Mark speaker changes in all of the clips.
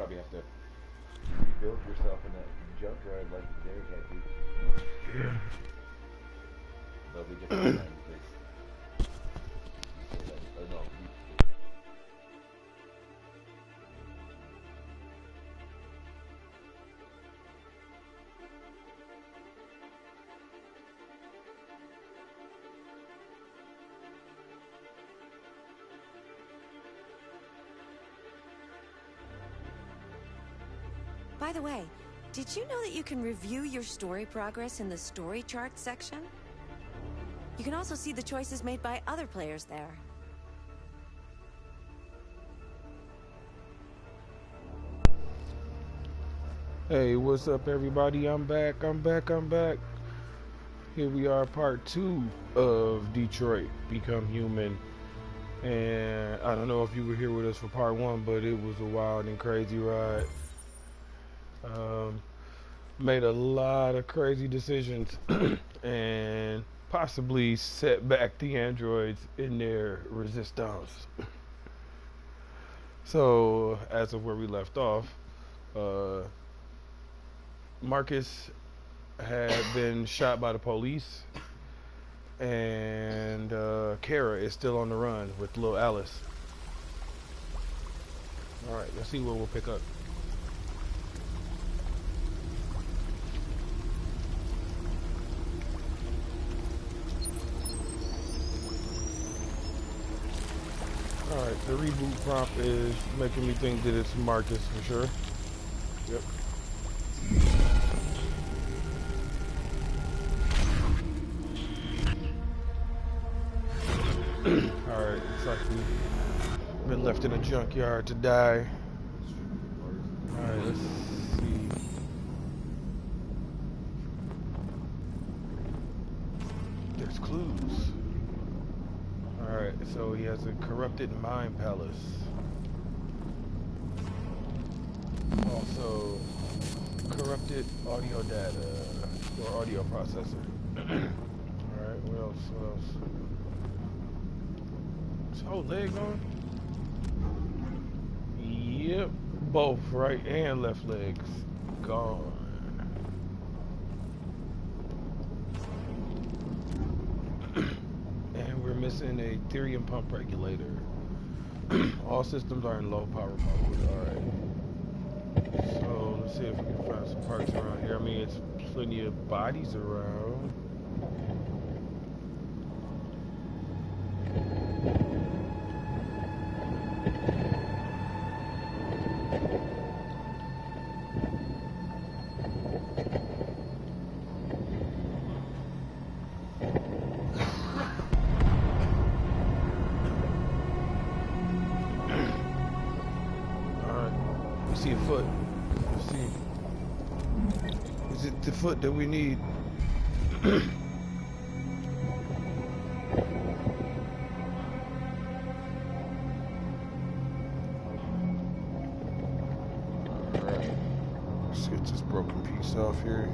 Speaker 1: probably have to rebuild yourself in a junkyard like Derek had to.
Speaker 2: Yeah.
Speaker 1: That'll be different time because you still have, oh no,
Speaker 3: By the way, did you know that you can review your story progress in the story chart section? You can also see the choices made by other players there.
Speaker 2: Hey, what's up, everybody? I'm back. Here we are, part 2 of Detroit Become Human. And I don't know if you were here with us for part 1, but it was a wild and crazy ride. Made a lot of crazy decisions and possibly set back the androids in their resistance. So, as of where we left off, Marcus had been shot by the police, and Kara is still on the run with little Alice. Alright, let's see where we'll pick up. Alright, the reboot prompt is making me think that it's Marcus for sure. Yep. Alright, looks like we've been left in a junkyard to die. Alright, let's see. There's clues. Alright, so he has a corrupted mind palace. Also, corrupted audio data, or audio processor. Alright, what else? His whole leg gone? Yep, both right and left legs gone. And we're missing a Therium pump regulator. All systems are in low power mode. Alright. So let's see if we can find some parts around here. I mean, it's plenty of bodies around. See a foot. Let's see. Is it the foot that we need? Alright. Let's get this broken piece off here.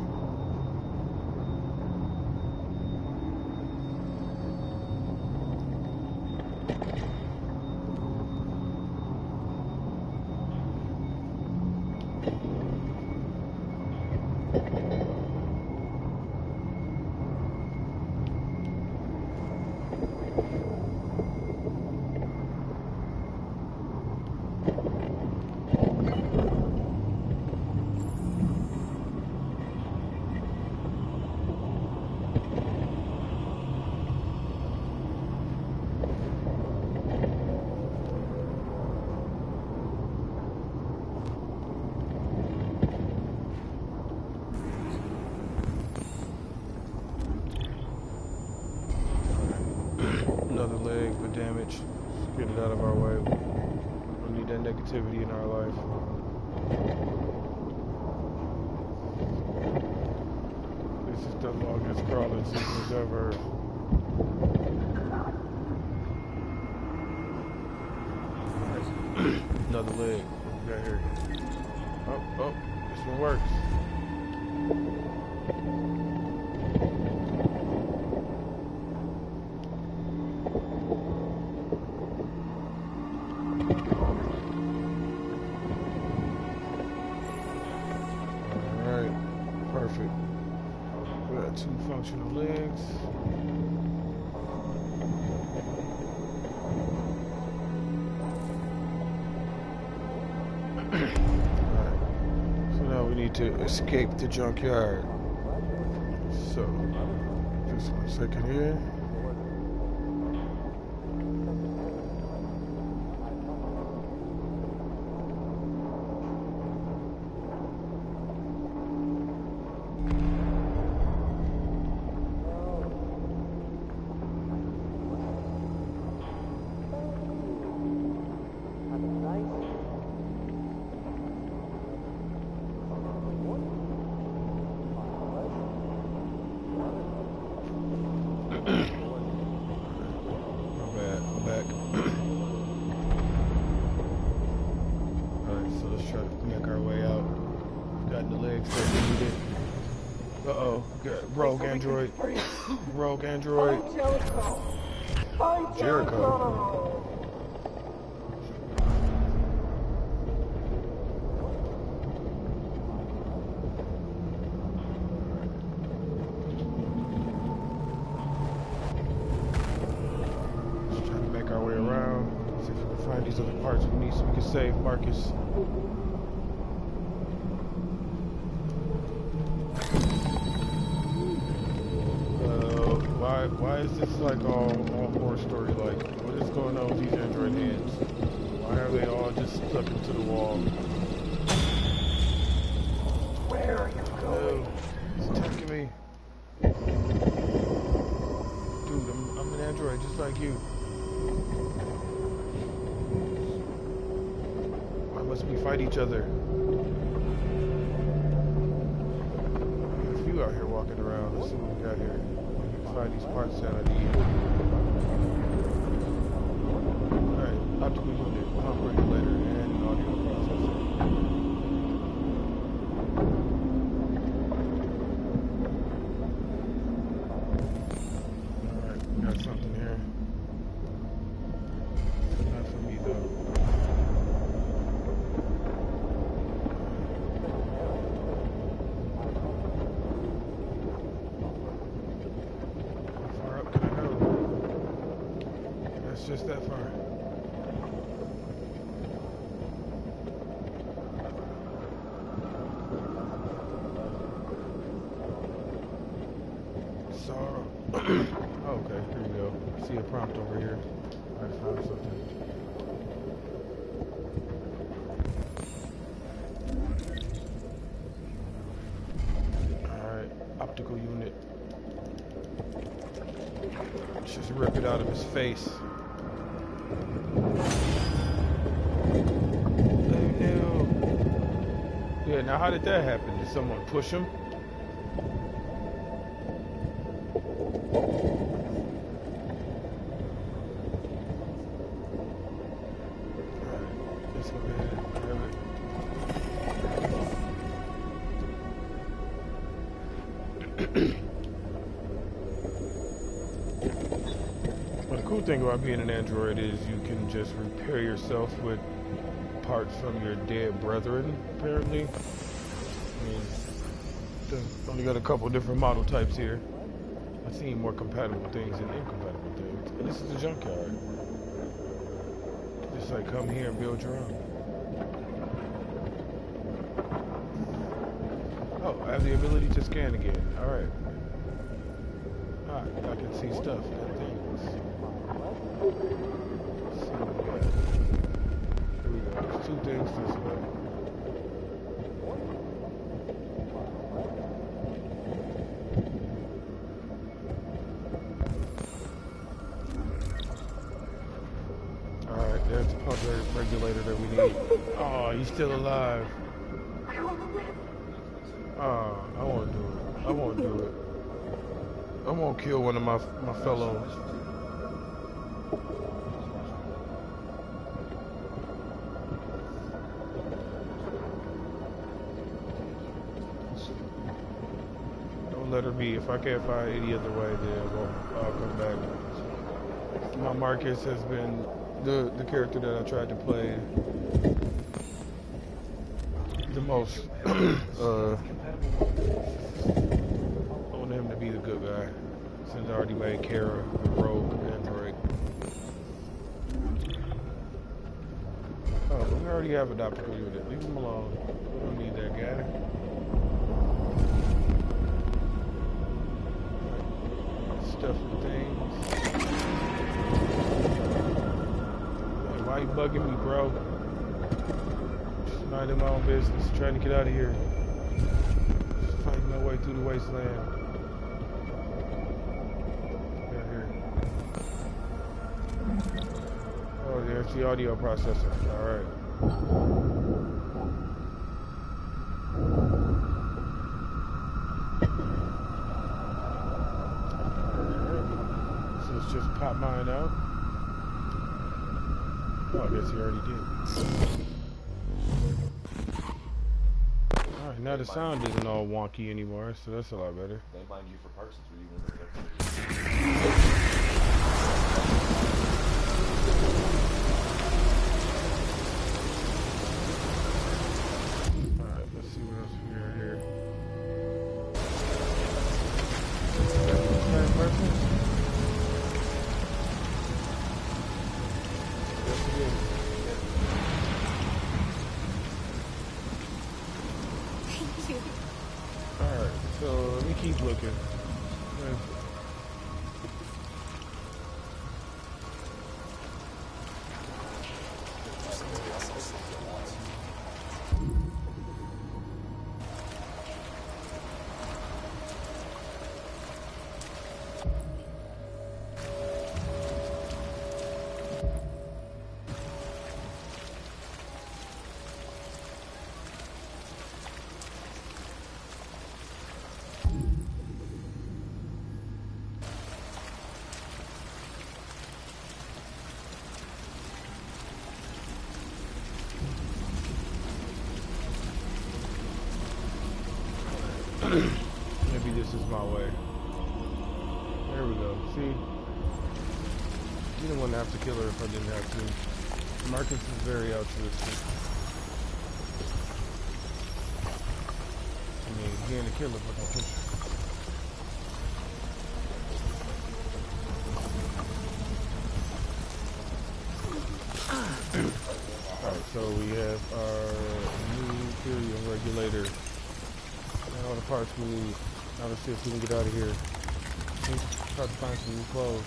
Speaker 2: Another leg for damage. Let's get it out of our way. We don't need that negativity in our life. This is the longest crawling sequence ever. Another leg. What we got here? Oh, this one works. functional legs. Alright. So now we need to escape the junkyard. So, just 1 second here. Rogue Android. Rogue Android. Jericho. Just trying to make our way around. See if we can find these other parts we need so we can save Marcus. Why is this like all horror story like? What is going on with these android hands? Why are they all just stuck into the wall?
Speaker 4: Where are you going?
Speaker 2: It's attacking me. Dude, I'm an android just like you. Why must we fight each other? There's a few out here walking around. Let's see what we got here. Find these parts that I need. Alright, optical unit, pump regulator, and audio processor. Alright, got something here. Not for me though. Just that far. Sorrow. Okay, here we go. See a prompt over here. I found something. Alright, optical unit. Just rip it out of his face. Yeah, now how did that happen? Did someone push him? Alright, let's go ahead and grab it. Well, the cool thing about being an android is you can just repair yourself with parts from your dead brethren, apparently. I mean, only got a couple different model types here. I've seen more compatible things than incompatible things. And this is a junkyard. Just like come here and build your own. Oh, I have the ability to scan again. Alright. Alright, I can see stuff and things. Let's see what we got. Here we go. There's 2 things this way. Alright, there's the pump regulator that we need. Oh, he's still alive. Oh, I won't do it. I won't do it. I won't kill one of my fellows. Don't let her be. If I can't find any other way, then I'll come back. My Marcus has been the character that I tried to play the most. I want him to be the good guy. Since I already made Kara a rogue android. Oh, but we already have a doppelganger with it. Leave him alone. We don't need that guy. Stuffing things. Hey, why you bugging me, bro? Just minding my own business. Trying to get out of here. Just fighting my way through the wasteland. Oh, there's the audio processor. Alright. So let's just pop mine out. Oh, I guess he already did. Alright, now the sound isn't all wonky anymore, so that's a lot better.
Speaker 1: They mind you for parts since we even
Speaker 2: Keep looking. Maybe this is my way. There we go. See? You didn't want to have to kill her if I didn't have to. Marcus is very altruistic. I mean, he ain't a killer, but I'll push her. Alright, so we have our new Ethereum regulator. All the parts we need. Now let's see if we can get out of here. Let's try to find some new clothes.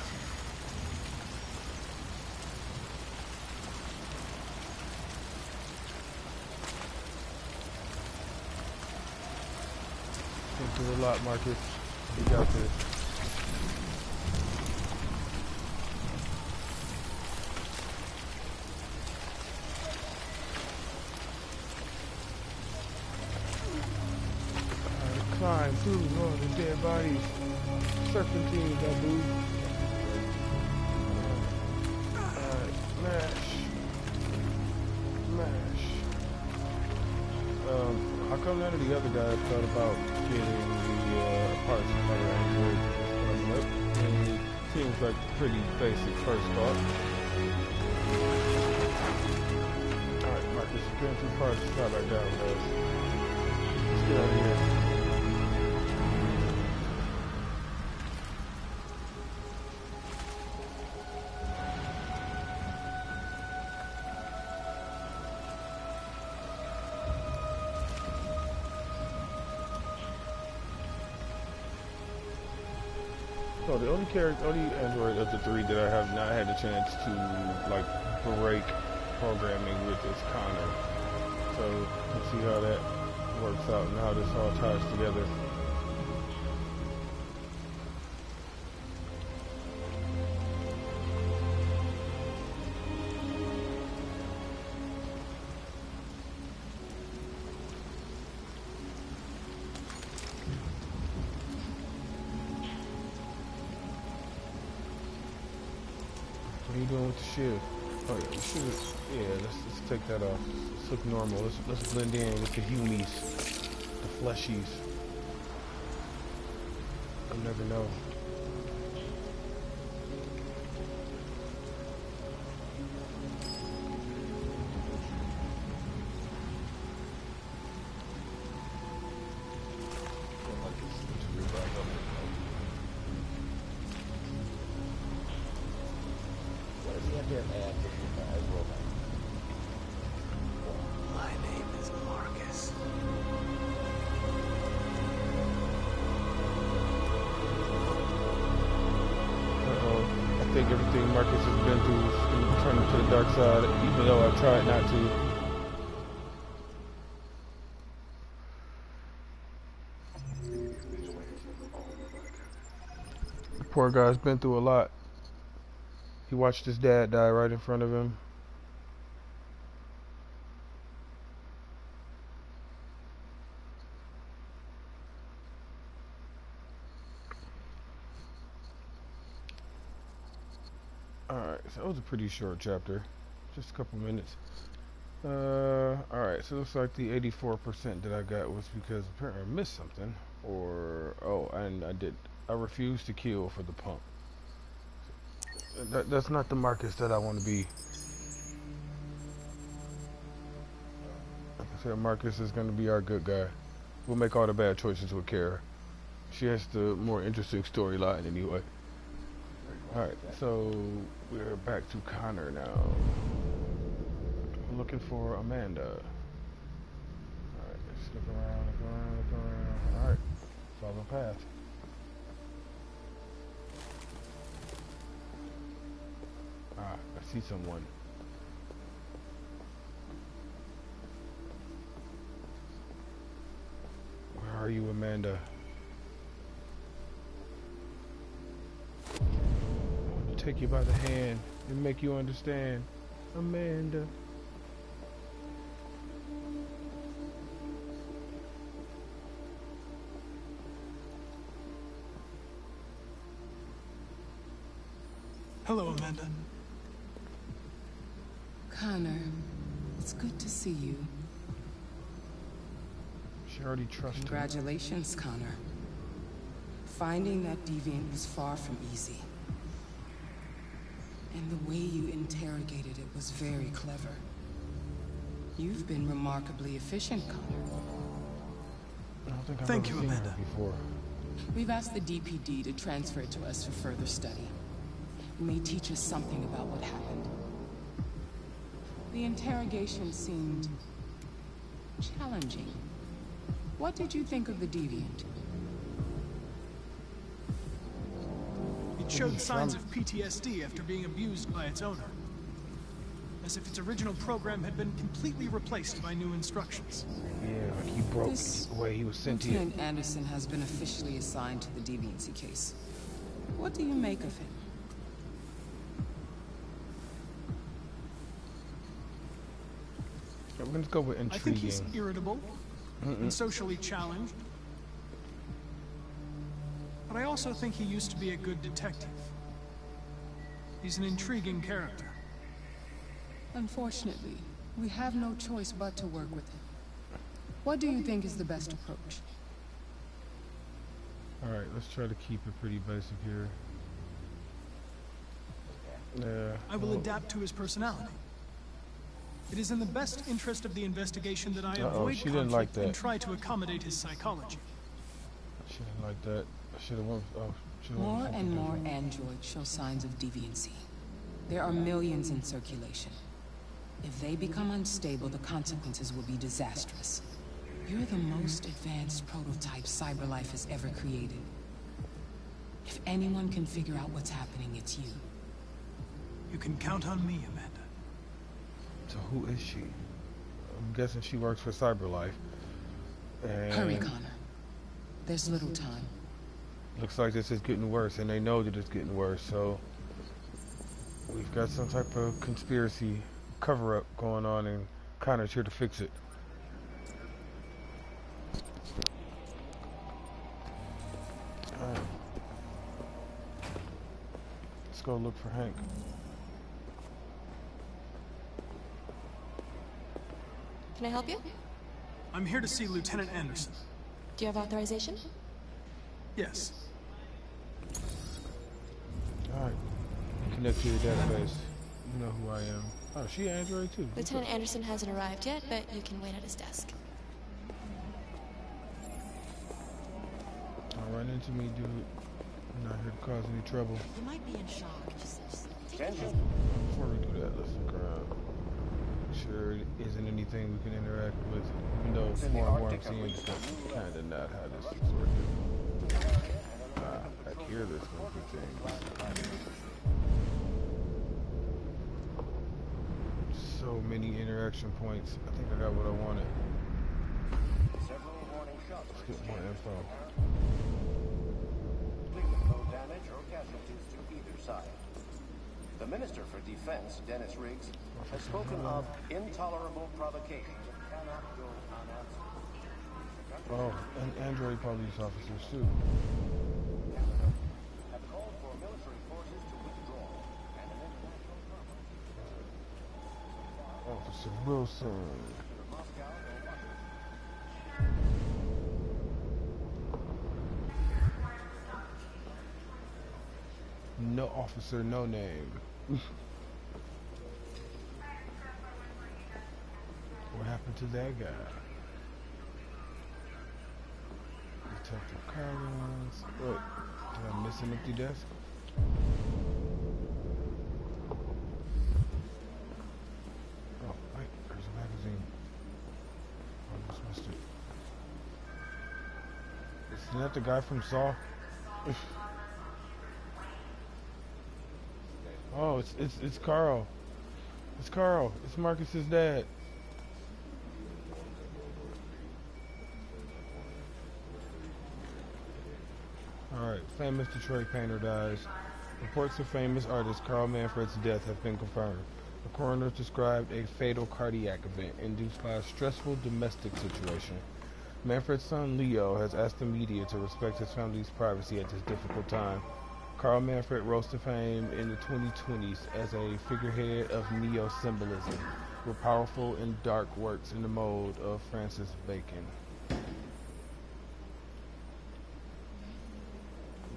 Speaker 2: Thank you a lot, Marcus. You got this. Climb through all the dead bodies. Serpentine, babu. Alright, mash. Mash. How come none of the other guys thought about getting the parts from other androids and just up? I mean, it seems like a pretty basic first thought. Alright, Marcus, you're getting through parts. Try back down, guys. Let's get out of here. So the only android of the three that I have not had the chance to like break programming with is Connor. So let's see how that works out and how this all ties together. What are you doing with the shield? Oh yeah, we should. Yeah, let's take that off. Let's look normal. Let's blend in with the humies, the fleshies. You never know.
Speaker 1: can't add 55 romance.
Speaker 5: My name is Marcus.
Speaker 2: Uh-oh. I think everything Marcus has been through is going to turn him to the dark side, even though I tried not to. The poor guy's been through a lot. He watched his dad die right in front of him. Alright, so that was a pretty short chapter. Just a couple minutes. Alright, so it looks like the 84% that I got was because apparently I missed something. Or, oh, and I refused to kill for the pump. That's not the Marcus that I want to be. Like I said, Marcus is going to be our good guy. We'll make all the bad choices with Kara. She has the more interesting storyline anyway. Alright, so we're back to Connor now. We're looking for Amanda. Alright, let's look around, look around, look around. Alright, follow the path. Ah, I see someone. Where are you, Amanda? Take you by the hand and make you understand, Amanda.
Speaker 5: Hello, Amanda.
Speaker 6: Connor, it's good to see you.
Speaker 2: She already trusted.
Speaker 6: Congratulations, Connor. Finding that deviant was far from easy. And the way you interrogated it was very clever. You've been remarkably efficient, Connor.
Speaker 2: I don't think I've
Speaker 5: Thank
Speaker 2: ever
Speaker 5: you,
Speaker 2: seen her
Speaker 5: Amanda.
Speaker 2: before.
Speaker 6: We've asked the DPD to transfer it to us for further study. It may teach us something about what happened. The interrogation seemed challenging. What did you think of the deviant?
Speaker 5: It showed signs of PTSD after being abused by its owner. As if its original program had been completely replaced by new instructions.
Speaker 2: Yeah, like he broke the way he was sentient.
Speaker 6: Lieutenant Anderson has been officially assigned to the deviancy case. What do you make of him?
Speaker 2: Yeah, we're gonna go with
Speaker 5: I think he's
Speaker 2: intriguing.
Speaker 5: irritable and socially challenged. But I also think he used to be a good detective. He's an intriguing character.
Speaker 6: Unfortunately, we have no choice but to work with him. What do you think is the best approach?
Speaker 2: Alright, let's try to keep it pretty basic here. Yeah.
Speaker 5: I will adapt to his personality. It is in the best interest of the investigation that I avoid
Speaker 2: she didn't like
Speaker 5: conflict
Speaker 2: that.
Speaker 5: and try to accommodate his psychology.
Speaker 2: She didn't like that. I should have went. Oh, should've went
Speaker 6: More
Speaker 2: with
Speaker 6: and
Speaker 2: something
Speaker 6: more
Speaker 2: different.
Speaker 6: androids show signs of deviancy. There are millions in circulation. If they become unstable, the consequences will be disastrous. You're the most advanced prototype CyberLife has ever created. If anyone can figure out what's happening, it's you.
Speaker 5: You can count on me, Amanda.
Speaker 2: So who is she? I'm guessing she works for CyberLife. And
Speaker 6: Hurry, Connor. There's little time.
Speaker 2: looks like this is getting worse, and they know that it's getting worse. So we've got some type of conspiracy cover-up going on, and Connor's here to fix it. Alright. Let's go look for Hank.
Speaker 7: Can I help you?
Speaker 5: I'm here to see Lieutenant Anderson.
Speaker 7: Do you have authorization?
Speaker 5: Yes.
Speaker 2: Alright. Connect to your database. You know who I am. Oh, she Android too.
Speaker 7: Lieutenant Anderson hasn't arrived yet, but you can wait at his desk.
Speaker 2: Don't run into me, dude. I'm not here to cause any trouble.
Speaker 3: You might be in shock. Just take it
Speaker 1: Attention.
Speaker 3: easy.
Speaker 2: before we do that, let's look around. Make sure it isn't anything we can interact with, even though more and more I'm seeing that that's kind of not how this is working. Back here, there's going to be things. So many interaction points. I think I got what I wanted. Let's get more info.
Speaker 8: No damage or casualties to either side. The Minister for Defense, Dennis Riggs, has spoken of intolerable provocations that cannot go unanswered.
Speaker 2: Oh, and Android police officers too.
Speaker 8: Canada have called for military forces to withdraw and an international conference.
Speaker 2: Officer Wilson.
Speaker 8: Moscow or Washington.
Speaker 2: No officer, no name. What happened to that guy? Detective Collins. Wait, did I miss an empty desk? Oh, wait, there's a magazine. I just missed it. Isn't that the guy from Saw? Oh, it's Carl. It's Carl. It's Marcus's dad. Alright, famous Detroit painter dies. Reports of famous artist Carl Manfred's death have been confirmed. The coroner described a fatal cardiac event induced by a stressful domestic situation. Manfred's son Leo has asked the media to respect his family's privacy at this difficult time. Carl Manfred rose to fame in the 2020s as a figurehead of neo-symbolism, with powerful and dark works in the mold of Francis Bacon.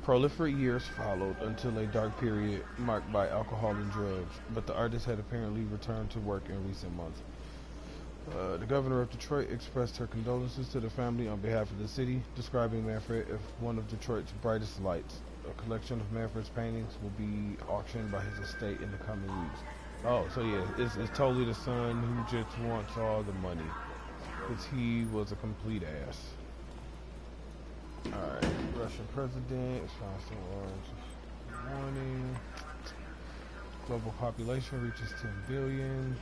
Speaker 2: Prolific years followed until a dark period marked by alcohol and drugs, but the artist had apparently returned to work in recent months. The governor of Detroit expressed her condolences to the family on behalf of the city, describing Manfred as one of Detroit's brightest lights. A collection of Manfred's paintings will be auctioned by his estate in the coming weeks. Oh, so yeah, it's totally the son who just wants all the money, because he was a complete ass. Alright, Russian president is found orange warning. Global population reaches 10 billion.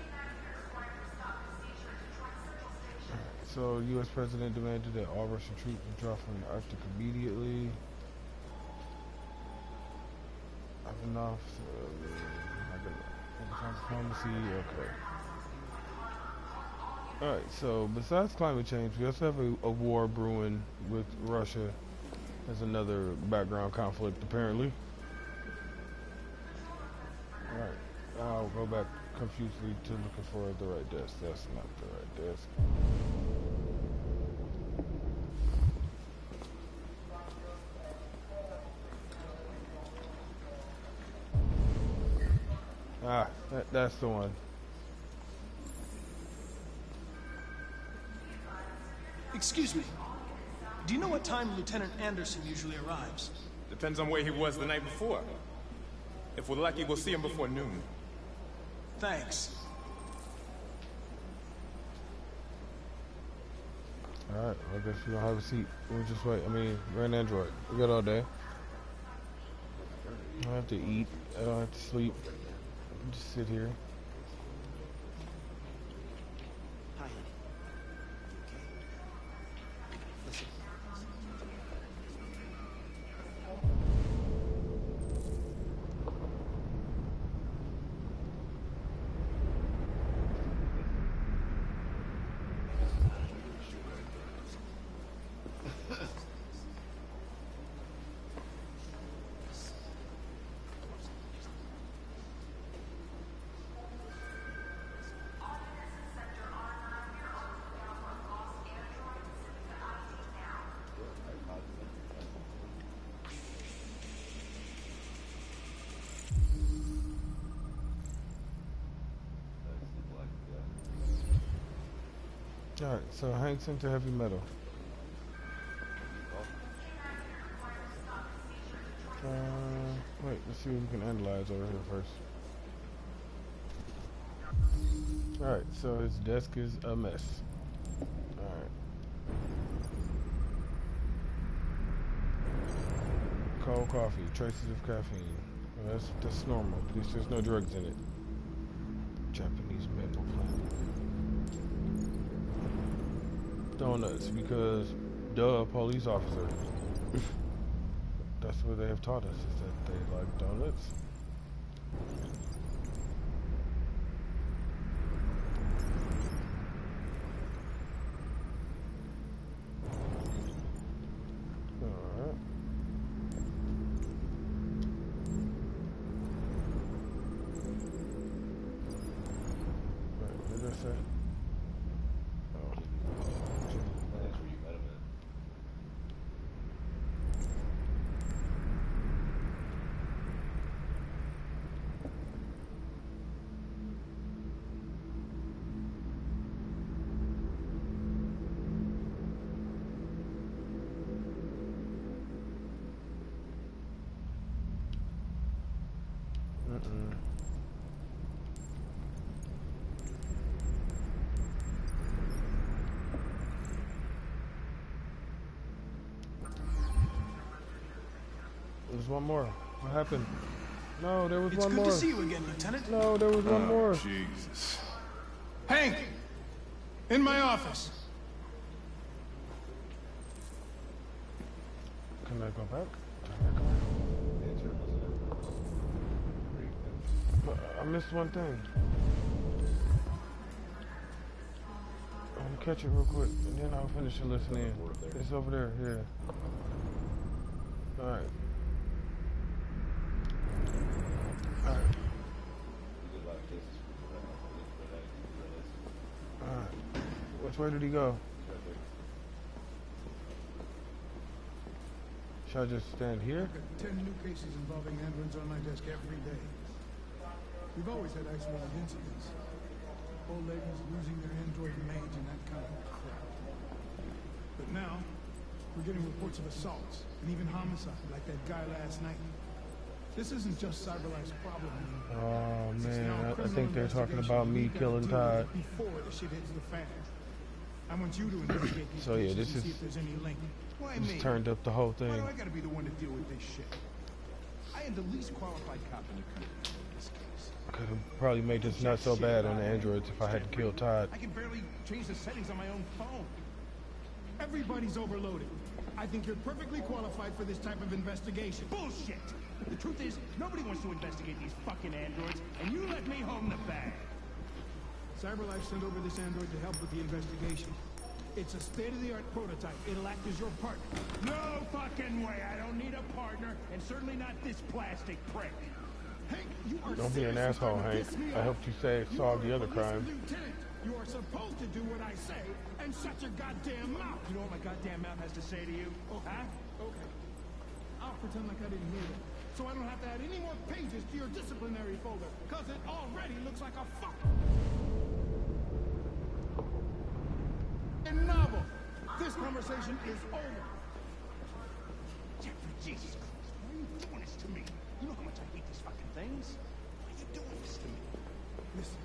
Speaker 2: So, U.S. President demanded that all Russian troops withdraw from the Arctic immediately. Enough. Diplomacy. Okay. All right. So, besides climate change, we also have a war brewing with Russia. There's another background conflict, apparently. All right. I'll go back confusedly to looking for the right desk. That's not the right desk. Ah, that's the one.
Speaker 5: Excuse me. Do you know what time Lieutenant Anderson usually arrives?
Speaker 9: Depends on where he was the night before. If we're lucky, we'll see him before noon.
Speaker 5: Thanks.
Speaker 2: Alright, I guess you don't have a seat. We'll just wait. I mean, we're an Android. We got all day. I don't have to eat. I don't have to sleep. Just sit here.
Speaker 10: Hi, honey. Okay. Listen.
Speaker 2: Alright, so Hank's into heavy metal. Wait, let's see what we can analyze over here first. Alright, so his desk is a mess. Alright. Cold coffee, traces of caffeine. Well, that's normal. At least there's no drugs in it. Japanese maple plant. Donuts, because duh, police officer. That's what they have taught us, is that they like donuts. Alright. Wait, what did I say? Oh.
Speaker 1: That's where you met him at.
Speaker 2: There's one more. What happened? No, there was
Speaker 5: It's
Speaker 2: one
Speaker 5: good
Speaker 2: more.
Speaker 5: to see you again, Lieutenant.
Speaker 2: No, there was one more.
Speaker 11: Jesus.
Speaker 5: Hank! In my office.
Speaker 2: Can I go back?
Speaker 1: Answer,
Speaker 2: But I missed one thing. I'll catch it real quick, and then I'll finish the listening. It's over there, yeah. Alright. Alright. Alright. Which way did he go? Should I just stand here?
Speaker 12: I've got 10 new cases involving androids on my desk every day. We've always had isolated incidents. Old ladies losing their android maids and that kind of crap. But now, we're getting reports of assaults and even homicide, like that guy last night. This isn't just CyberLife's problem anymore.
Speaker 2: Oh
Speaker 12: It's now
Speaker 2: man, I
Speaker 12: criminal
Speaker 2: think they're talking about me
Speaker 12: investigation
Speaker 2: killing
Speaker 12: we've gotta
Speaker 2: Todd.
Speaker 12: deal with before the shit hits the fan. I want you to investigate these
Speaker 2: So yeah,
Speaker 12: cases
Speaker 2: this
Speaker 12: and
Speaker 2: is
Speaker 12: see if there's any link. Why
Speaker 2: just
Speaker 12: me?
Speaker 2: turned up the whole
Speaker 12: Why
Speaker 2: thing.
Speaker 12: do I gotta be the one to deal with this shit? I am the least qualified cop in the country in this case.
Speaker 2: I could have probably made this not so bad on the androids if I hadn't killed Todd.
Speaker 12: I can barely change the settings on my own phone. Everybody's overloaded. I think you're perfectly qualified for this type of investigation.
Speaker 13: Bullshit! The truth is, nobody wants to investigate these fucking androids, and you let me home the bag.
Speaker 12: CyberLife sent over this android to help with the investigation. It's a state-of-the-art prototype. It'll act as your partner.
Speaker 13: No fucking way! I don't need a partner, and certainly not this plastic prick.
Speaker 12: Hank, you are
Speaker 2: Don't be an
Speaker 12: seriously
Speaker 2: asshole,
Speaker 12: trying to
Speaker 2: Hank.
Speaker 12: piss me
Speaker 2: I
Speaker 12: off.
Speaker 2: helped you solve the other
Speaker 12: Police
Speaker 2: crime.
Speaker 12: lieutenant. You are supposed to do what I say and shut your goddamn mouth.
Speaker 13: You know what my goddamn mouth has to say to you?
Speaker 12: Okay.
Speaker 13: Huh?
Speaker 12: Okay. I'll pretend like I didn't hear that. So I don't have to add any more pages to your disciplinary folder, because it already looks like a fucking novel. This conversation is over.
Speaker 13: Jeffrey, Jesus Christ, why are you doing this to me? You know how much I hate these fucking things. Why are you doing this to me?
Speaker 12: Listen,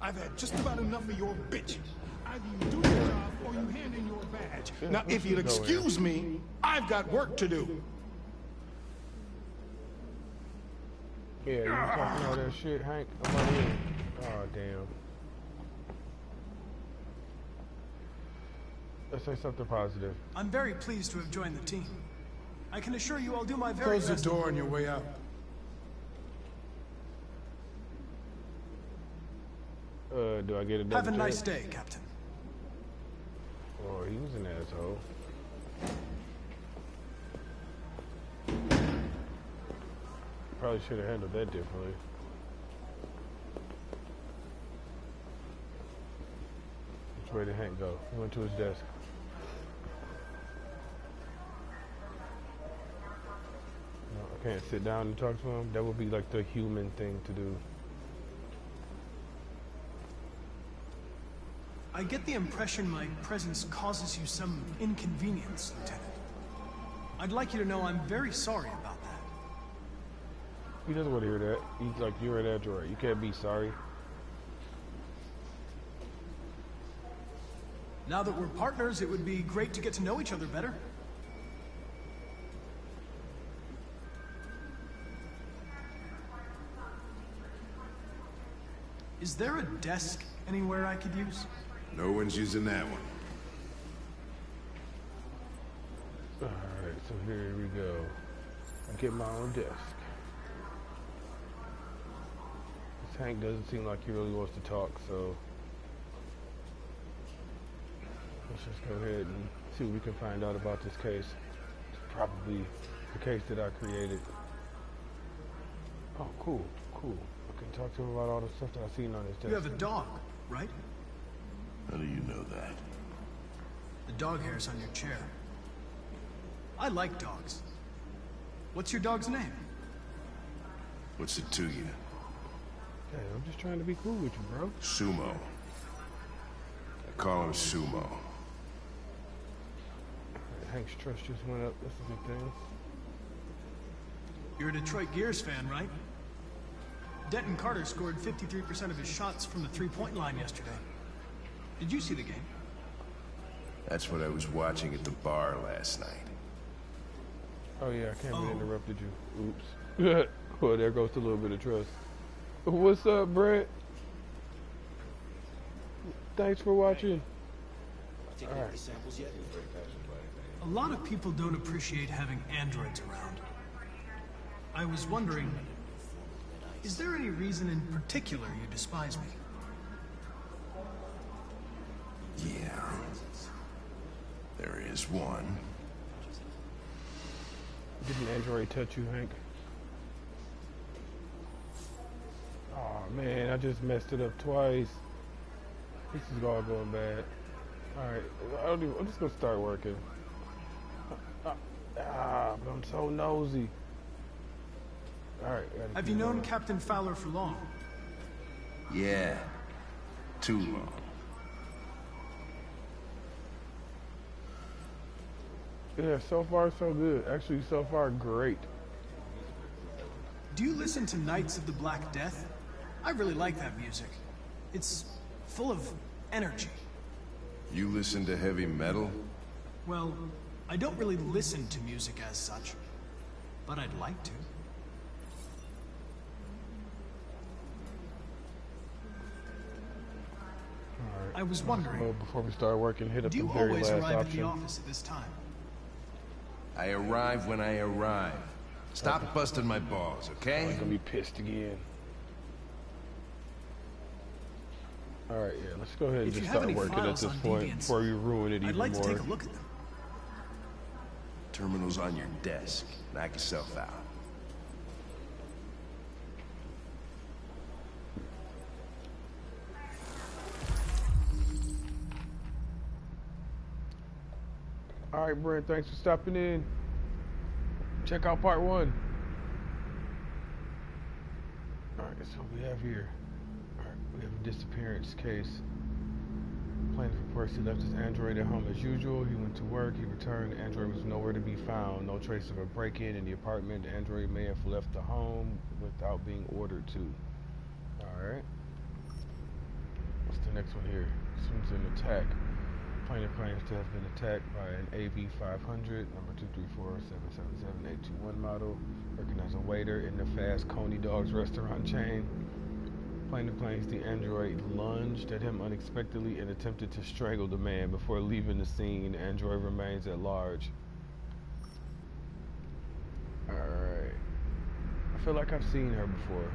Speaker 12: I've had just about enough of your bitching. Either you do your job or you hand in your badge. Now, if you'll excuse me, I've got work to do.
Speaker 2: Yeah, you talking all that shit, Hank? I'm out here. Oh, damn. Let's say something positive.
Speaker 5: I'm very pleased to have joined the team. I can assure you I'll do my very
Speaker 12: Close the
Speaker 5: best.
Speaker 12: door on your way out.
Speaker 2: Do I get a
Speaker 5: Have a nice day, Captain.
Speaker 2: Oh, he was an asshole. Probably should have handled that differently. Which way did Hank go? He went to his desk. No, I can't sit down and talk to him. That would be like the human thing to do.
Speaker 5: I get the impression my presence causes you some inconvenience, Lieutenant. I'd like you to know I'm very sorry about that.
Speaker 2: He doesn't want to hear that. He's like, you're an android. You can't be sorry.
Speaker 5: Now that we're partners, it would be great to get to know each other better. Is there a desk anywhere I could use?
Speaker 11: No one's using that one.
Speaker 2: Alright, so here we go. I get my own desk. This Hank doesn't seem like he really wants to talk, so let's just go ahead and see what we can find out about this case. It's probably the case that I created. Oh, cool, cool. I can talk to him about all the stuff that I've seen on his desk.
Speaker 5: You have a dog, right?
Speaker 11: How do you know that?
Speaker 5: The dog hair's on your chair. I like dogs. What's your dog's name?
Speaker 11: What's it to you?
Speaker 2: Hey, I'm just trying to be cool with you, bro.
Speaker 11: Sumo. I call him Sumo.
Speaker 2: Hank's trust just went up. That's a good thing.
Speaker 5: You're a Detroit Gears fan, right? Denton Carter scored 53% of his shots from the three-point line yesterday. Did you see the game?
Speaker 11: That's what I was watching at the bar last night.
Speaker 2: Oh yeah, I can't believe I interrupted you. Oops. Well, there goes a little bit of trust. What's up, Brent? Thanks for watching.
Speaker 10: Taking any samples yet?
Speaker 5: A lot of people don't appreciate having androids around. I was wondering, is there any reason in particular you despise me?
Speaker 11: Yeah. There is one.
Speaker 2: Didn't Android touch you, Hank? Oh man, I just messed it up twice. This is all going bad. Alright, I'm just gonna start working. But I'm so nosy. Alright.
Speaker 5: Have you known Captain Fowler for long?
Speaker 11: Yeah. Too long.
Speaker 2: Yeah, so far so good. Actually, so far great.
Speaker 5: Do you listen to Knights of the Black Death? I really like that music. It's full of energy.
Speaker 11: You listen to heavy metal?
Speaker 5: Well, I don't really listen to music as such, but I'd like to.
Speaker 2: Alright.
Speaker 5: I was wondering,
Speaker 2: So before we start working, hit up
Speaker 5: do
Speaker 2: the
Speaker 5: you
Speaker 2: very
Speaker 5: always
Speaker 2: last
Speaker 5: arrive at
Speaker 2: option.
Speaker 5: the office at this time?
Speaker 11: I arrive when I arrive. Stop busting my balls, okay?
Speaker 2: I'm gonna be pissed again. Alright, yeah, let's go ahead and
Speaker 5: If you
Speaker 2: just
Speaker 5: have
Speaker 2: start
Speaker 5: any
Speaker 2: working at
Speaker 5: files
Speaker 2: this
Speaker 5: on
Speaker 2: point
Speaker 5: Deviants,
Speaker 2: before you ruin it
Speaker 5: I'd
Speaker 2: even
Speaker 5: like to
Speaker 2: more.
Speaker 5: take a look at them.
Speaker 11: Terminal's on your desk. Knock yourself out.
Speaker 2: Alright, Brent, thanks for stopping in. Check out part 1. Alright, so we have here. Alright, we have a disappearance case. Plaintiff reports he left his android at home as usual. He went to work, he returned, the android was nowhere to be found. No trace of a break-in in the apartment. The android may have left the home without being ordered to. Alright. What's the next one here? This one's an attack. Plaintiff claims to have been attacked by an AV-500, number 234-777-821 model, working as a waiter in the Fast Coney Dogs restaurant chain. Plaintiff claims the android lunged at him unexpectedly and attempted to strangle the man before leaving the scene. The android remains at large. Alright. I feel like I've seen her before.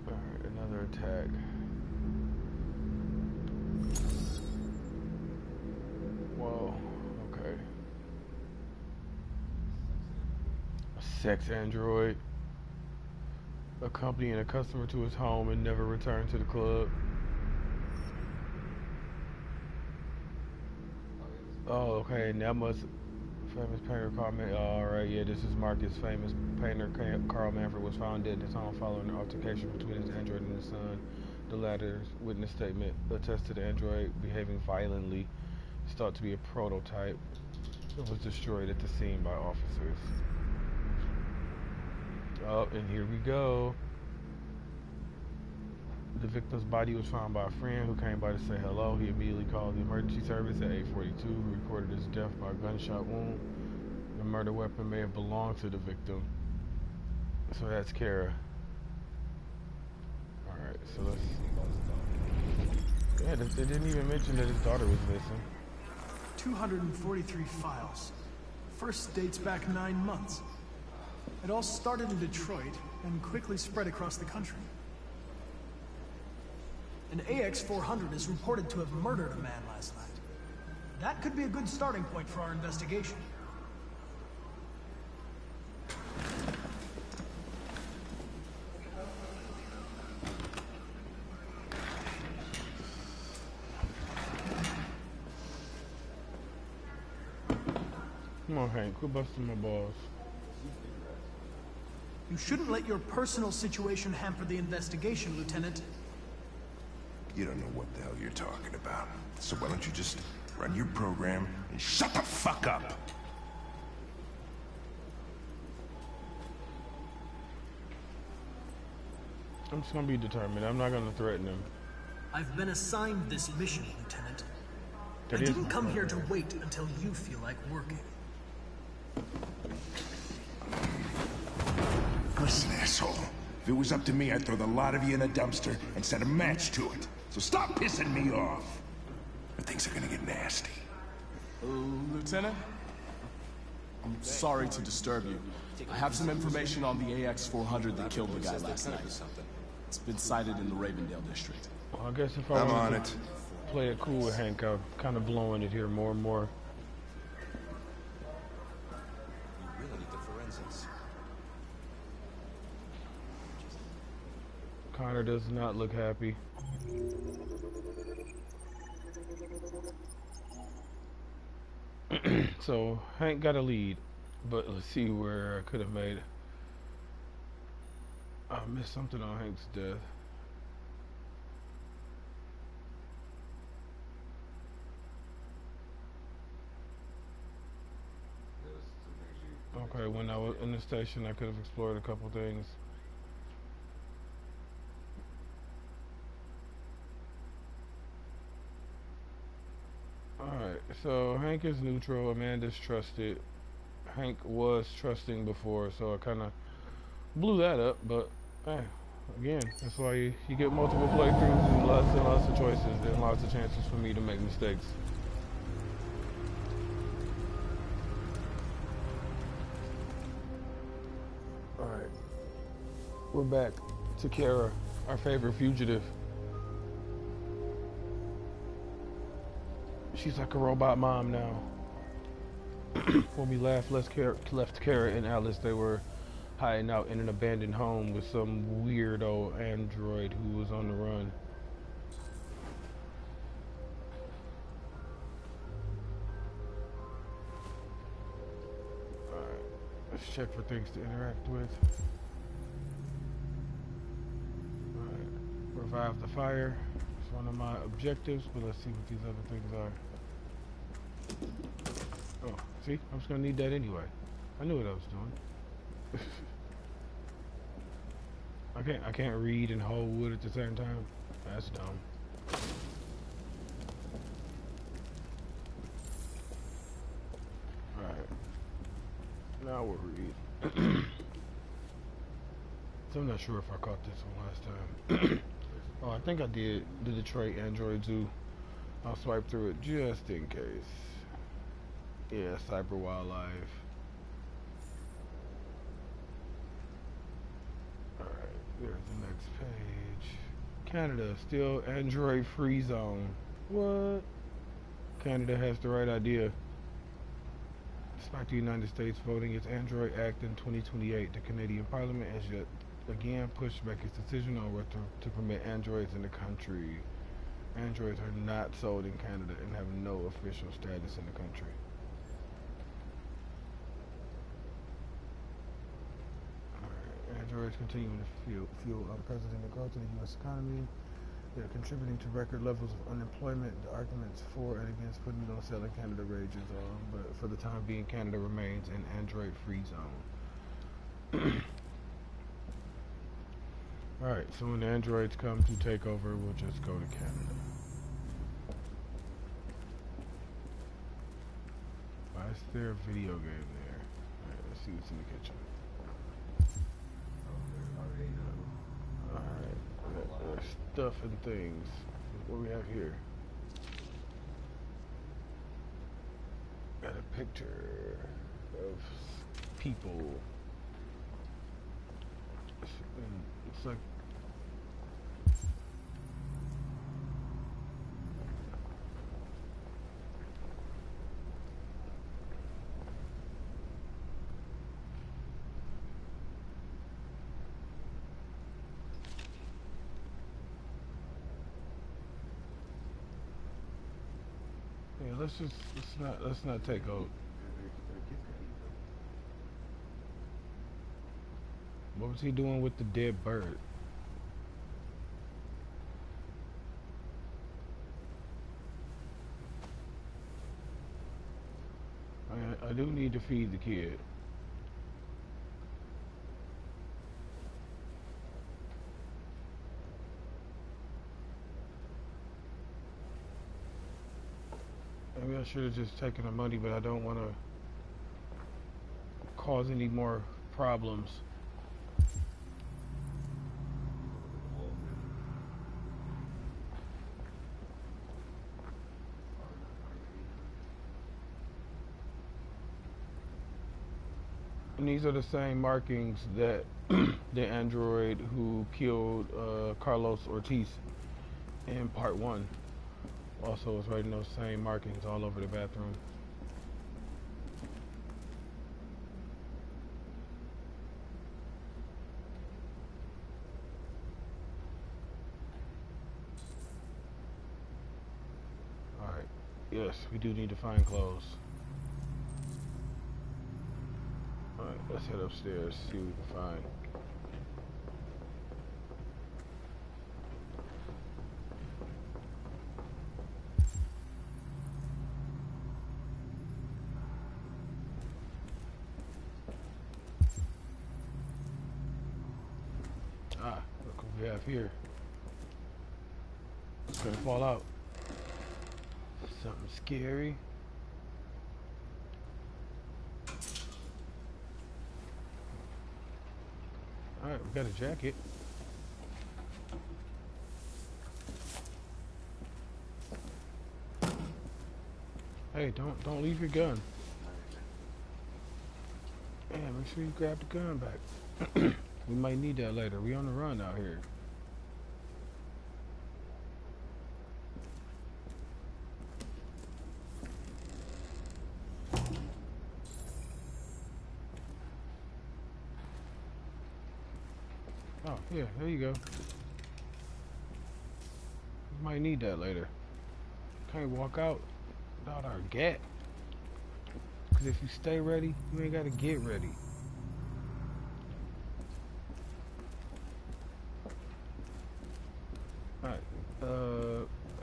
Speaker 2: Alright, another attack. Whoa, okay. A sex android accompanying a customer to his home and never returned to the club. Oh, okay, and that must... Famous painter Carl Manfred. Alright, yeah, this is Marcus. Famous painter Carl Manfred was found dead in his home following an altercation between his android and his son. The latter's witness statement attests to the android behaving violently. It's thought to be a prototype. It was destroyed at the scene by officers. Oh, and here we go. The victim's body was found by a friend who came by to say hello. He immediately called the emergency service at 8:42, who reported his death by a gunshot wound. The murder weapon may have belonged to the victim. So that's Kara. Alright, so let's... Yeah, they didn't even mention that his daughter was missing.
Speaker 5: 243 files. First dates back 9 months. It all started in Detroit and quickly spread across the country. An AX-400 is reported to have murdered a man last night. That could be a good starting point for our investigation.
Speaker 2: Come on, Hank, quit busting my balls.
Speaker 5: You shouldn't let your personal situation hamper the investigation, Lieutenant.
Speaker 11: You don't know what the hell you're talking about. So why don't you just run your program and shut the fuck up?
Speaker 2: I'm just gonna be determined. I'm not gonna threaten him.
Speaker 5: I've been assigned this mission, Lieutenant.
Speaker 2: That
Speaker 5: I
Speaker 2: is
Speaker 5: didn't come
Speaker 2: my
Speaker 5: here to
Speaker 2: program.
Speaker 5: wait until you feel like working.
Speaker 11: Listen, asshole. If it was up to me, I'd throw the lot of you in a dumpster and set a match to it. So stop pissing me off. Or things are gonna get nasty.
Speaker 14: Lieutenant? I'm sorry to disturb you. I have some information on the AX-400 that killed the guy last night. It's been sighted in the Ravendale district.
Speaker 2: Well, I guess if I
Speaker 11: I'm
Speaker 2: wanted
Speaker 11: on
Speaker 2: to
Speaker 11: it.
Speaker 2: play it cool with Hank, I'm kind of blowing it here more and more.
Speaker 10: You really need the forensics.
Speaker 2: Connor does not look happy. So Hank got a lead, but let's see where I could have made it. I missed something on Hank's death. Okay, when I was in the station, I could have explored a couple things. Alright, so Hank is neutral, Amanda's trusted. Hank was trusting before, so I kind of blew that up, but hey, again, that's why you get multiple playthroughs and lots of choices and lots of chances for me to make mistakes. Alright, we're back to Kara, our favorite fugitive. She's like a robot mom now. When we left Kara and Alice, they were hiding out in an abandoned home with some weirdo android who was on the run. Alright, let's check for things to interact with. Alright, revive the fire. It's one of my objectives, but let's see what these other things are. Oh, see? I was gonna need that anyway. I knew what I was doing. I can't read and hold wood at the same time. That's dumb. Alright. Now we'll read. So I'm not sure if I caught this one last time. Oh, I think I did the Detroit Android Zoo. I'll swipe through it just in case. Yeah, cyber wildlife. Alright, there's the next page. Canada, still Android free zone. What? Canada has the right idea. Despite the United States voting its Android Act in 2028, the Canadian Parliament has yet again pushed back its decision on whether to permit androids in the country. Androids are not sold in Canada and have no official status in the country. Androids continuing to fuel unprecedented growth in the U.S. economy. They're contributing to record levels of unemployment. The arguments for and against putting it on sale in Canada rages on, but for the time being, Canada remains an Android-free zone. Alright, so when the androids come to take over, we'll just go to Canada. Why is there a video game there? Alright, let's see what's in the kitchen. Alright, stuff and things. What do we have here? Got a picture of people. It's like yeah, let's not take out. What was he doing with the dead bird? I do need to feed the kid. Maybe I should have just taken the money, but I don't want to cause any more problems. And these are the same markings that the android who killed Carlos Ortiz in part 1 also was writing those same markings all over the bathroom. Alright, yes, we do need to find clothes. Alright, let's head upstairs, see what we can find. Ah, look what we have here. It's gonna fall out. Something scary. Alright, we got a jacket. Hey, don't leave your gun. Yeah, make sure you grab the gun back. We might need that later. We on the run out here. Oh, yeah, there you go. We might need that later. Can't walk out without our gat. Because if you stay ready, you ain't got to get ready. Alright,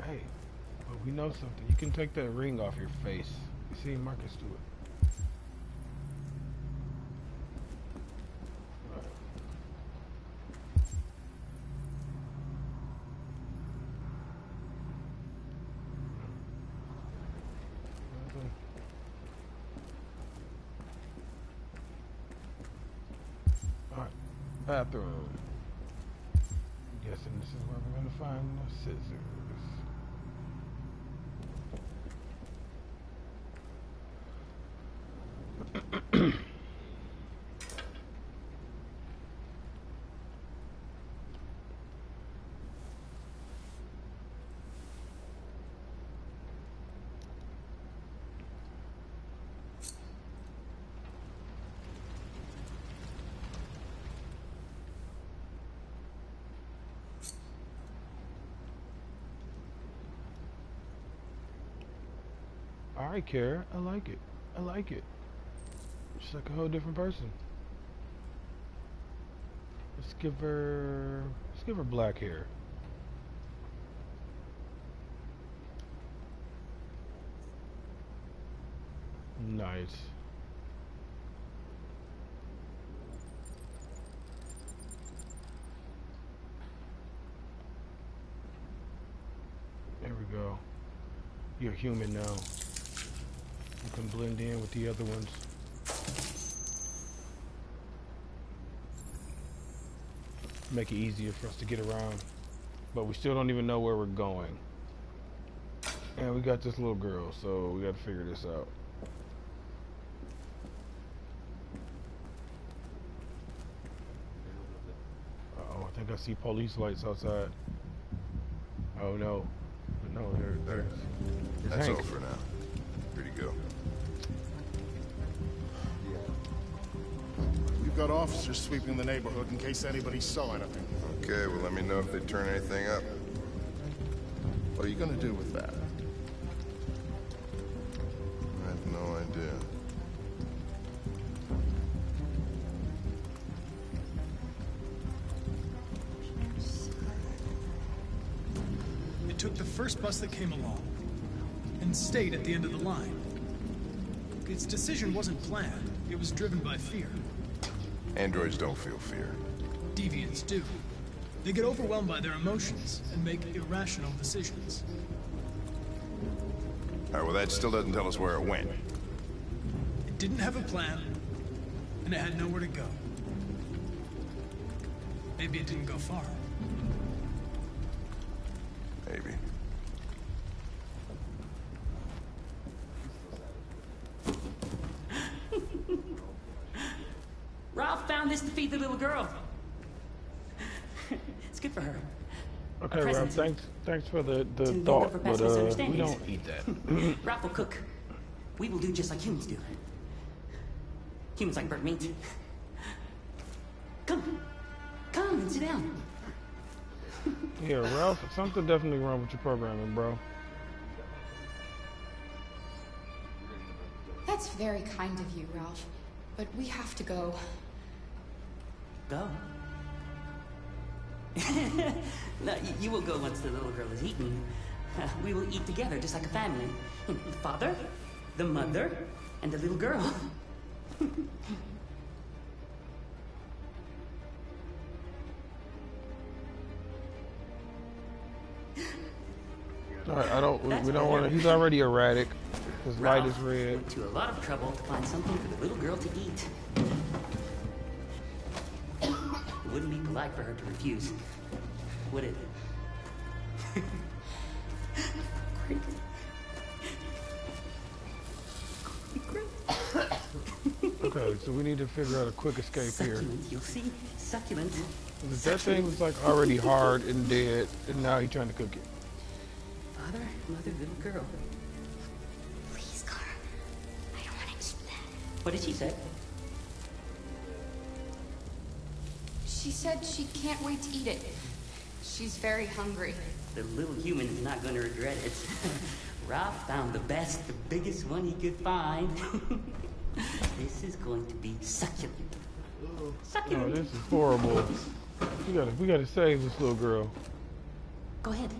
Speaker 2: hey, but we know something. You can take that ring off your face. You see Marcus do it. Alright, bathroom. I'm guessing this is where we're gonna find the scissors. Alright, Kara, I like it. I like it. She's like a whole different person. Let's give her black hair. Nice. we go. You're human now. You can blend in with the other ones. Make it easier for us to get around. But we still don't even know where we're going. And we got this little girl, so we got to figure this out. Uh-oh, I think I see police lights outside. Oh no. No, there's
Speaker 15: That's
Speaker 2: Hank.
Speaker 15: all for now. Free to go.
Speaker 13: We've got officers sweeping the neighborhood in case anybody saw anything.
Speaker 15: Okay, well let me know if they turn anything up.
Speaker 13: What are you gonna do with that?
Speaker 15: I have no idea.
Speaker 5: It took the first bus that came along and stayed at the end of the line. Its decision wasn't planned. It was driven by fear.
Speaker 15: Androids don't feel fear.
Speaker 5: Deviants do. They get overwhelmed by their emotions and make irrational decisions.
Speaker 15: Alright, well that still doesn't tell us where it went.
Speaker 5: It didn't have a plan, and it had nowhere to go. Maybe it didn't go far.
Speaker 15: Maybe.
Speaker 16: Ralph found this to feed the little girl. It's good for her.
Speaker 2: Okay, Ralph, thanks for the
Speaker 16: To
Speaker 2: thought,
Speaker 16: for
Speaker 2: but
Speaker 16: past
Speaker 2: we
Speaker 16: misunderstandings.
Speaker 2: don't eat that.
Speaker 16: Ralph will cook. We will do just like humans do. Humans like burnt meat. Come and sit down.
Speaker 2: Yeah, Ralph, something definitely wrong with your programming, bro.
Speaker 17: That's very kind of you, Ralph. But we have to go.
Speaker 16: Go. No, you will go once the little girl is eaten. We will eat together, just like a family. The father, the mother, and the little girl.
Speaker 2: All right, we don't want to. He's already erratic. His light is red.
Speaker 16: Went to a lot of trouble to find something for the little girl to eat. It wouldn't be polite for her to refuse, would it?
Speaker 2: Okay, so we need to figure out a quick escape here.
Speaker 16: Succulent, you'll see. Succulent.
Speaker 2: That thing was like already hard and dead, and now he's trying to cook it.
Speaker 16: Father, mother, little girl.
Speaker 17: Please, Clara. I don't want to eat that.
Speaker 16: What did she say?
Speaker 17: She said she can't wait to eat it. She's very hungry.
Speaker 16: The little human is not going to regret it. Ralph found the best, the biggest one he could find. This is going to be succulent. Succulent.
Speaker 2: Oh, this is horrible. We gotta save this little girl.
Speaker 16: Go ahead.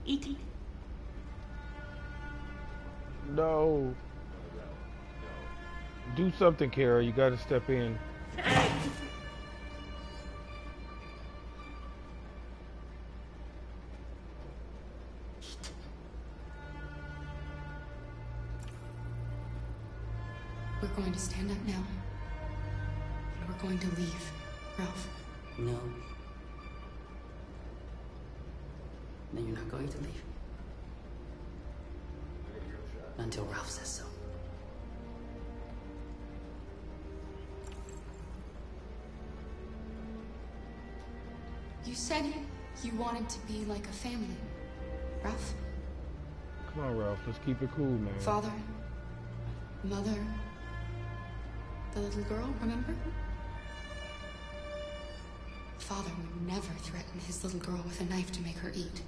Speaker 16: Eat it.
Speaker 2: No. Do something, Kara. You gotta step in.
Speaker 17: We're going to stand up now. And we're going to leave, Ralph.
Speaker 16: No. No, you're not going to leave. Until Ralph says so.
Speaker 17: You said you wanted to be like a family, Ralph.
Speaker 2: Come on, Ralph. Let's keep it cool, man.
Speaker 17: Father, mother, the little girl, remember? Father would never threaten his little girl with a knife to make her eat.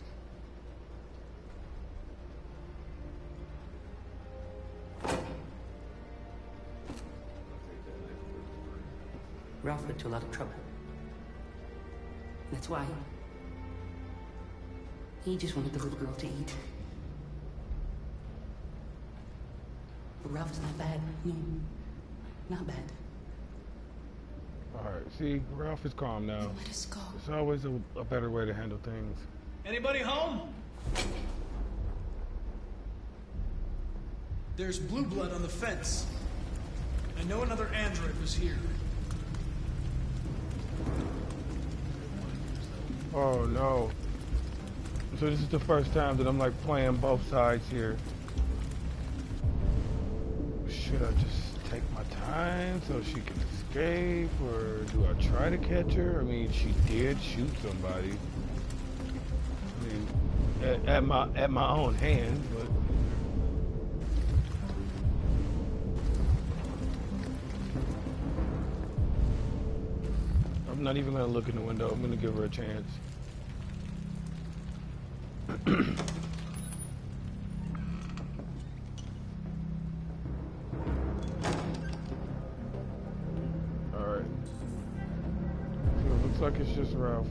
Speaker 16: Ralph went to a lot of trouble. That's why he just wanted the little girl to eat. But Ralph is not bad. No, not bad.
Speaker 2: All right. See, Ralph is calm now.
Speaker 17: Let us go.
Speaker 2: There's always a better way to handle things.
Speaker 5: Anybody home? There's blue blood on the fence. I know another android was here.
Speaker 2: Oh no. So this is the first time that I'm like playing both sides here. Should I just take my time so she can escape, or do I try to catch her? I mean, she did shoot somebody. I mean, at my own hand, but I'm not even gonna look in the window. I'm gonna give her a chance. Alright. So it looks like it's just Ralph.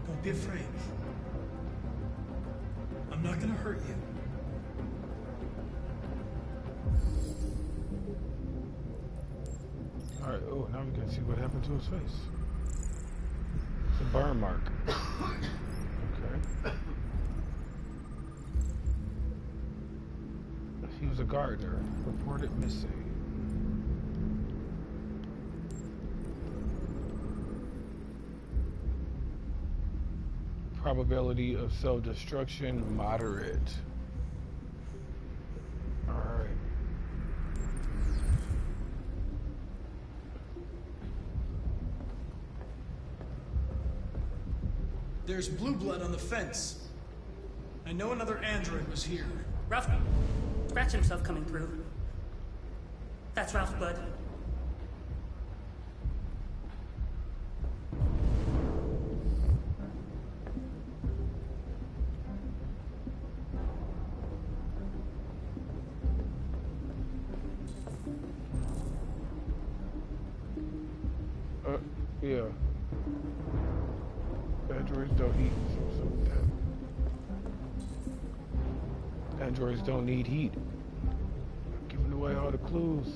Speaker 5: Don't be afraid. I'm not gonna hurt you.
Speaker 2: Alright, oh, now we can see what happened to his face. It's a burn mark. Okay. He was a gardener. Reported missing. Probability of self-destruction, moderate. Alright.
Speaker 5: There's blue blood on the fence. I know another android was here.
Speaker 16: Ralph scratched himself coming through. That's Ralph's blood.
Speaker 2: Yeah. Androids don't eat. Androids don't need heat. Giving away all the clues.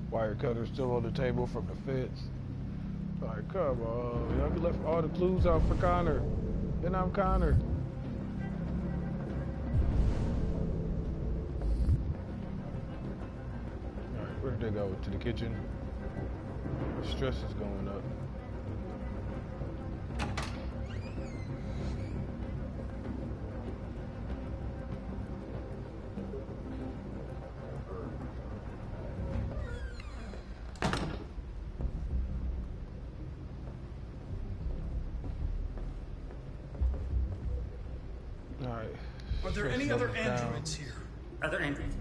Speaker 2: Wire cutter still on the table from the fence. Like, come on. Y'all be left all the clues out for Connor. Then I'm Connor. Alright, where did they go? To the kitchen? Stress is going up. Alright.
Speaker 5: Are there any other androids here?
Speaker 16: Other androids?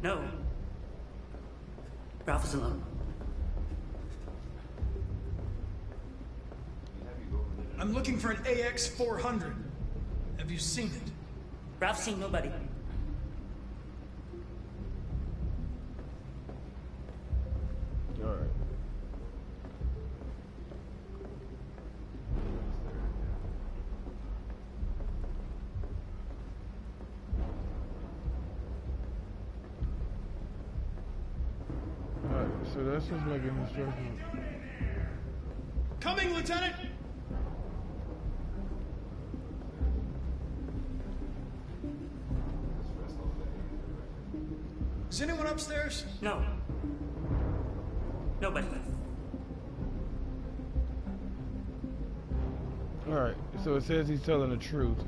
Speaker 16: No. Ralph is alone.
Speaker 5: I'm looking for an AX-400. Have you seen it?
Speaker 16: Ralph's seen nobody.
Speaker 2: Alright. Alright, so that's just making instructions.
Speaker 5: Coming, Lieutenant! Is anyone upstairs?
Speaker 16: No. Nobody.
Speaker 2: Alright, so it says he's telling the truth.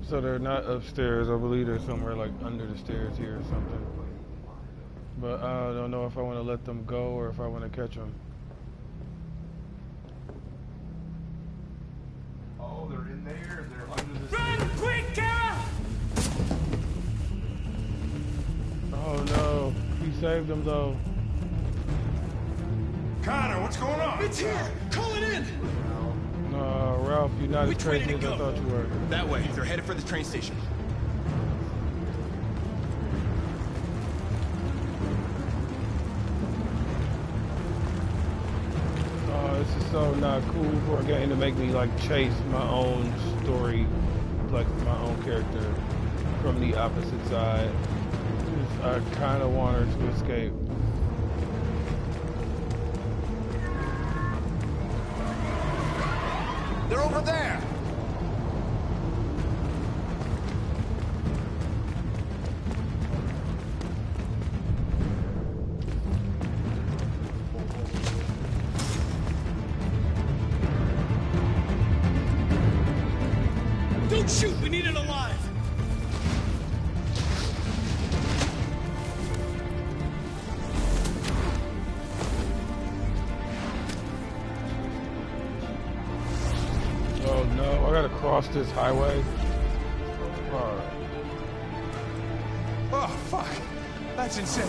Speaker 2: So they're not upstairs. I believe they're somewhere like under the stairs here or something. But I don't know if I want to let them go or if I want to catch them.
Speaker 1: Oh, they're in there and they're under the
Speaker 16: Run, quick, Kara!
Speaker 2: Oh no, he saved them though.
Speaker 11: Connor, what's going on?
Speaker 5: It's here! Call it in!
Speaker 2: No, Ralph, you're not as crazy as I thought you were.
Speaker 10: That way. They're headed for the train station.
Speaker 2: Oh, this is so not cool for a game to make me like chase my own story, like my own character from the opposite side. I kind of want her to escape.
Speaker 11: They're over there!
Speaker 5: Don't shoot! We need it alive!
Speaker 2: Oh no, I gotta cross this highway. Alright.
Speaker 11: Oh, fuck! That's insane.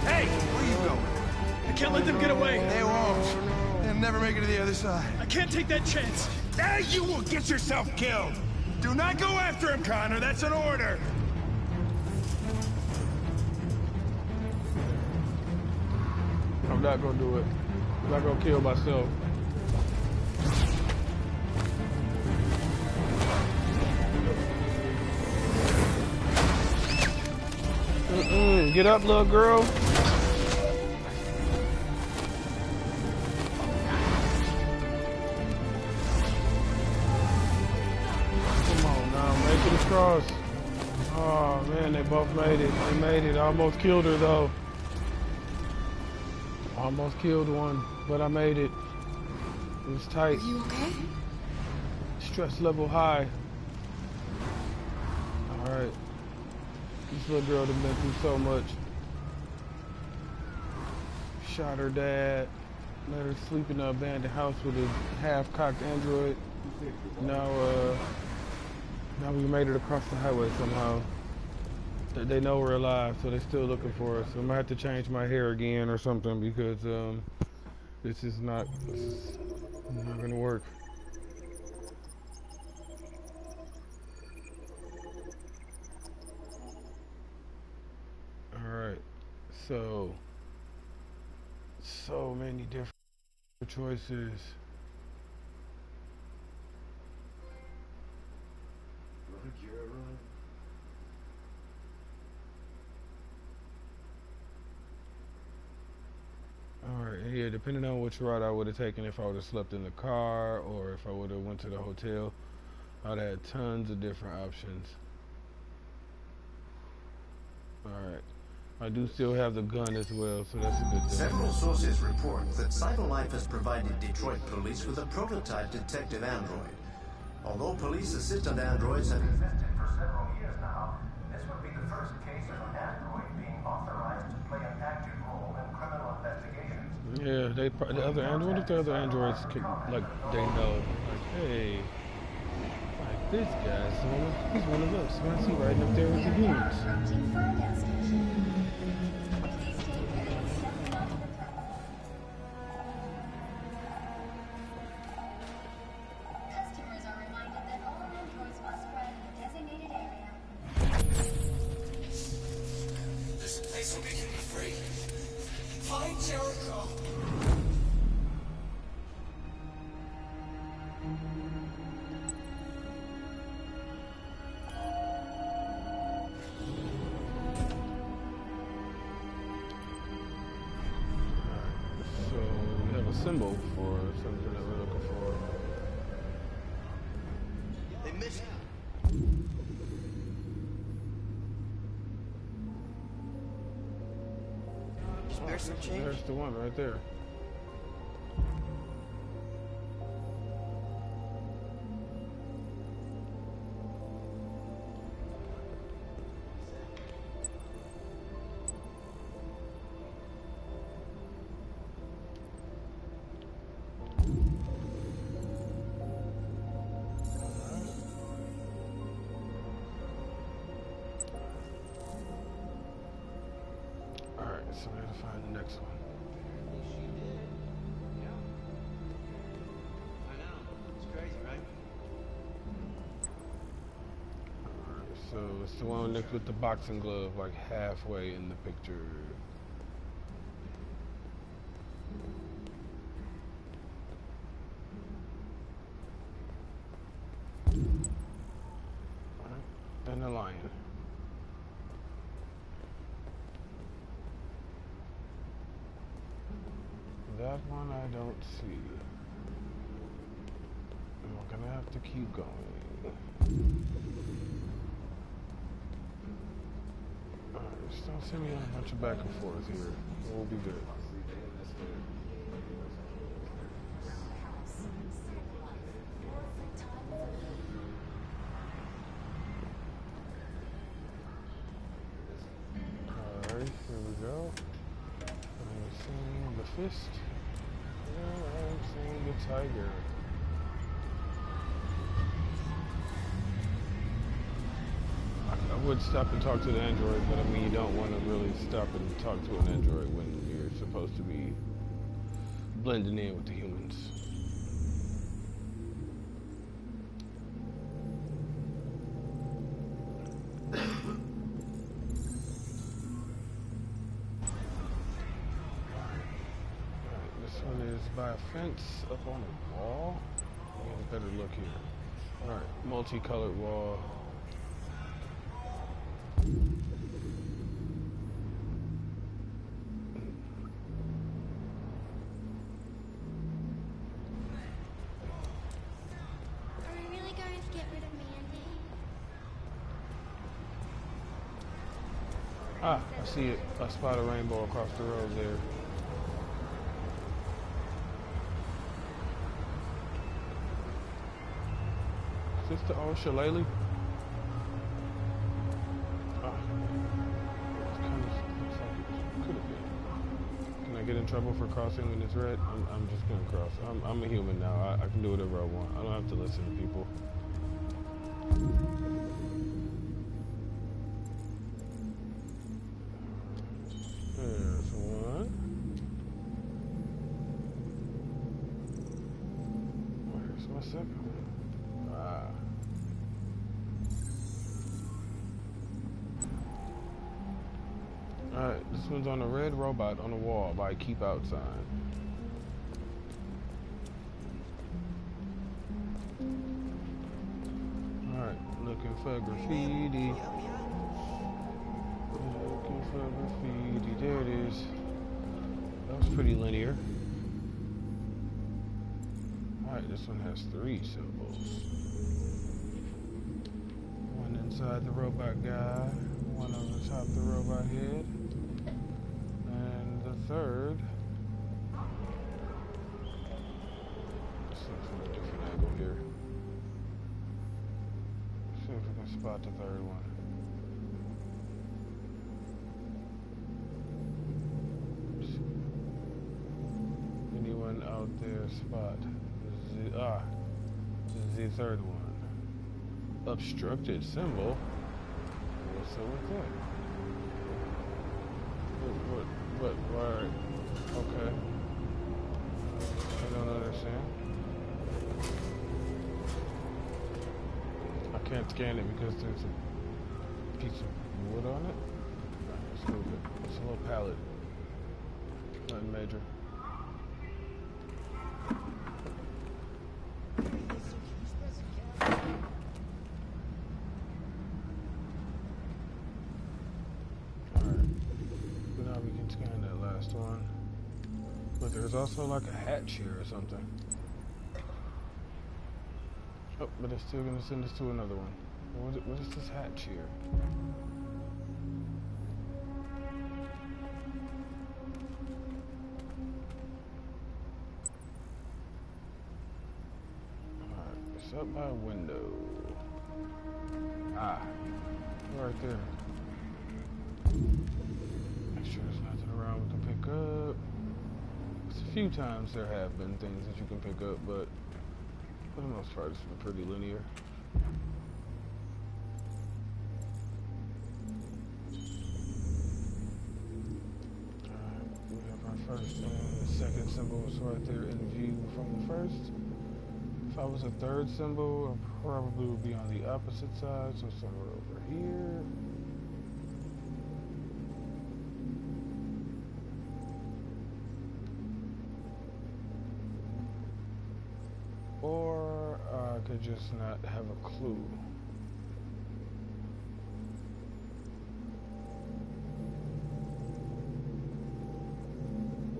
Speaker 5: Hey!
Speaker 11: Where are you going?
Speaker 5: I can't let them get away!
Speaker 11: They won't. They'll never make it to the other side.
Speaker 5: I can't take that chance!
Speaker 11: Ah, you will get yourself killed! Do not go after him, Connor. That's an order.
Speaker 2: I'm not gonna do it. I'm not gonna kill myself. Get up, little girl. Come on now, make it across. Oh man, they both made it. They made it. I almost killed her though. Almost killed one, but I made it. It was tight.
Speaker 17: Are you okay?
Speaker 2: Stress level high. Alright. This little girl done been through so much. Shot her dad. Let her sleep in an abandoned house with a half-cocked android. Now we made it across the highway somehow. They know we're alive, so they're still looking for us. I might have to change my hair again or something because this is not gonna work. All right, so many different choices. Alright, yeah, depending on which route I would have taken, if I would have slept in the car or if I would have went to the hotel, I'd have had tons of different options. Alright, I do still have the gun as well, so that's a good thing.
Speaker 8: Several sources report that CyberLife has provided Detroit police with a prototype detective android. Although police assistant androids have existed for several years now, this would be the first case of an android being authorized to play an active role in criminal investigations.
Speaker 2: Yeah, the other android, if the other androids can, like, they know, like, hey, like this guy, so he's one of us. Why is he riding up there with the humans?
Speaker 18: Customers are reminded that all androids must ride in the designated area.
Speaker 13: This place will be free. Find Jericho.
Speaker 2: So we have a symbol for something that we're looking for.
Speaker 8: They missed. Spare some change?
Speaker 2: There's the one right there. Alright, so we gotta find the next one. So it's the one next with the boxing glove, like halfway in the picture. And the lion. That one I don't see. We're gonna have to keep going. Alright, just don't send me on a bunch of back and forth here. We'll be good. Alright, here we go. I'm seeing the fist. And I'm seeing the tiger. I would stop and talk to the android, but I mean, you don't want to really stop and talk to an android when you're supposed to be blending in with the humans. Alright, this one is by a fence up on a wall. Get a better look here. Alright, multicolored wall. Ah, I see it. I spot a rainbow across the road there. Is this the old shillelagh? Ah, it kind of looks like it could have been. Can I get in trouble for crossing when it's red? I'm just gonna cross. I'm a human now. I can do whatever I want. I don't have to listen to people. There's one. Where's my second one? Ah. Alright, this one's on a red robot on the wall by a keep out sign. Alright, looking for graffiti. Looking for graffiti. There it is. That was pretty linear. Alright, this one has 3 symbols. One inside the robot guy, one on the top of the robot head, and the third. Let's look from a different angle here. See if we can spot the third one. Anyone out there spot? This is the third one. Obstructed symbol? What's up with that? What, why? Okay. I don't understand. I can't scan it because there's a piece of wood on it. Alright, let's move it. It's a little pallet. Nothing major. But there's also like a hatch here or something. Oh, but it's still gonna send us to another one. What is this hatch here? Alright, it's up by a window. Ah, right there. Make sure there's nothing around we can pick up. A few times there have been things that you can pick up, but for the most part it's been pretty linear. We have our first and second symbols right there in view from the first. If I was a third symbol, I probably would be on the opposite side, so somewhere over here. Or I could just not have a clue.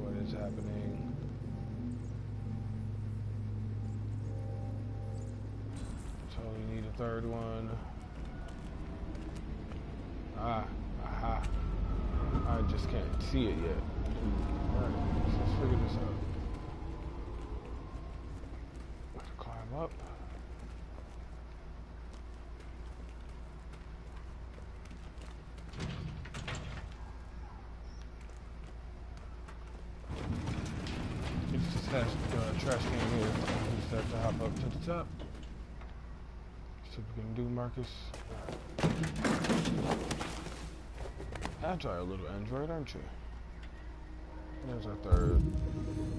Speaker 2: What is happening? Totally need a third one. Aha. I just can't see it yet. Alright, let's figure this out. Climb up. It's just has trash can here. We just have to hop up to the top. See what we can do, Marcus. Agile little android, aren't you? There's our third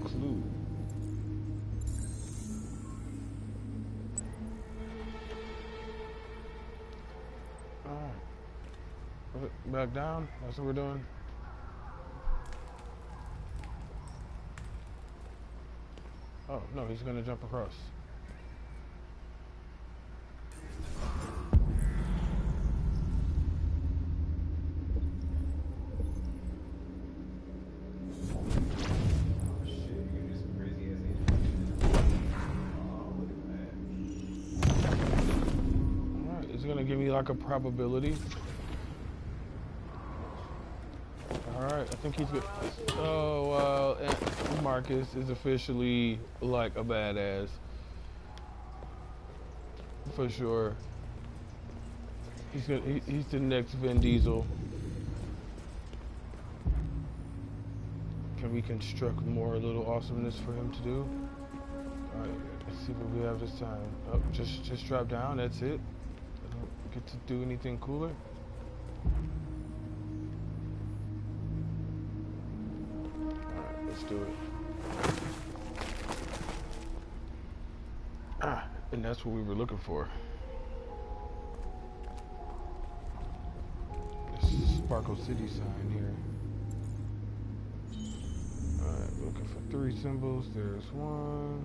Speaker 2: clue. Alright. Back down? That's what we're doing? Oh, no, he's gonna jump across. Give me like a probability. Alright, I think he's good. Oh, well, Marcus is officially like a badass. For sure. He's the next Vin Diesel. Can we construct more little awesomeness for him to do? Alright, let's see what we have this time. Oh, just drop down, that's it. Get to do anything cooler? Alright, let's do it. And that's what we were looking for. This Sparkle City sign here. Alright, looking for 3 symbols. There's 1.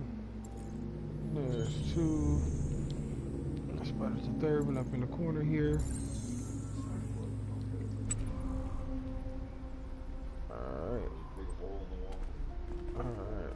Speaker 2: There's 2. Spotted the third one up in the corner here. Alright. Alright.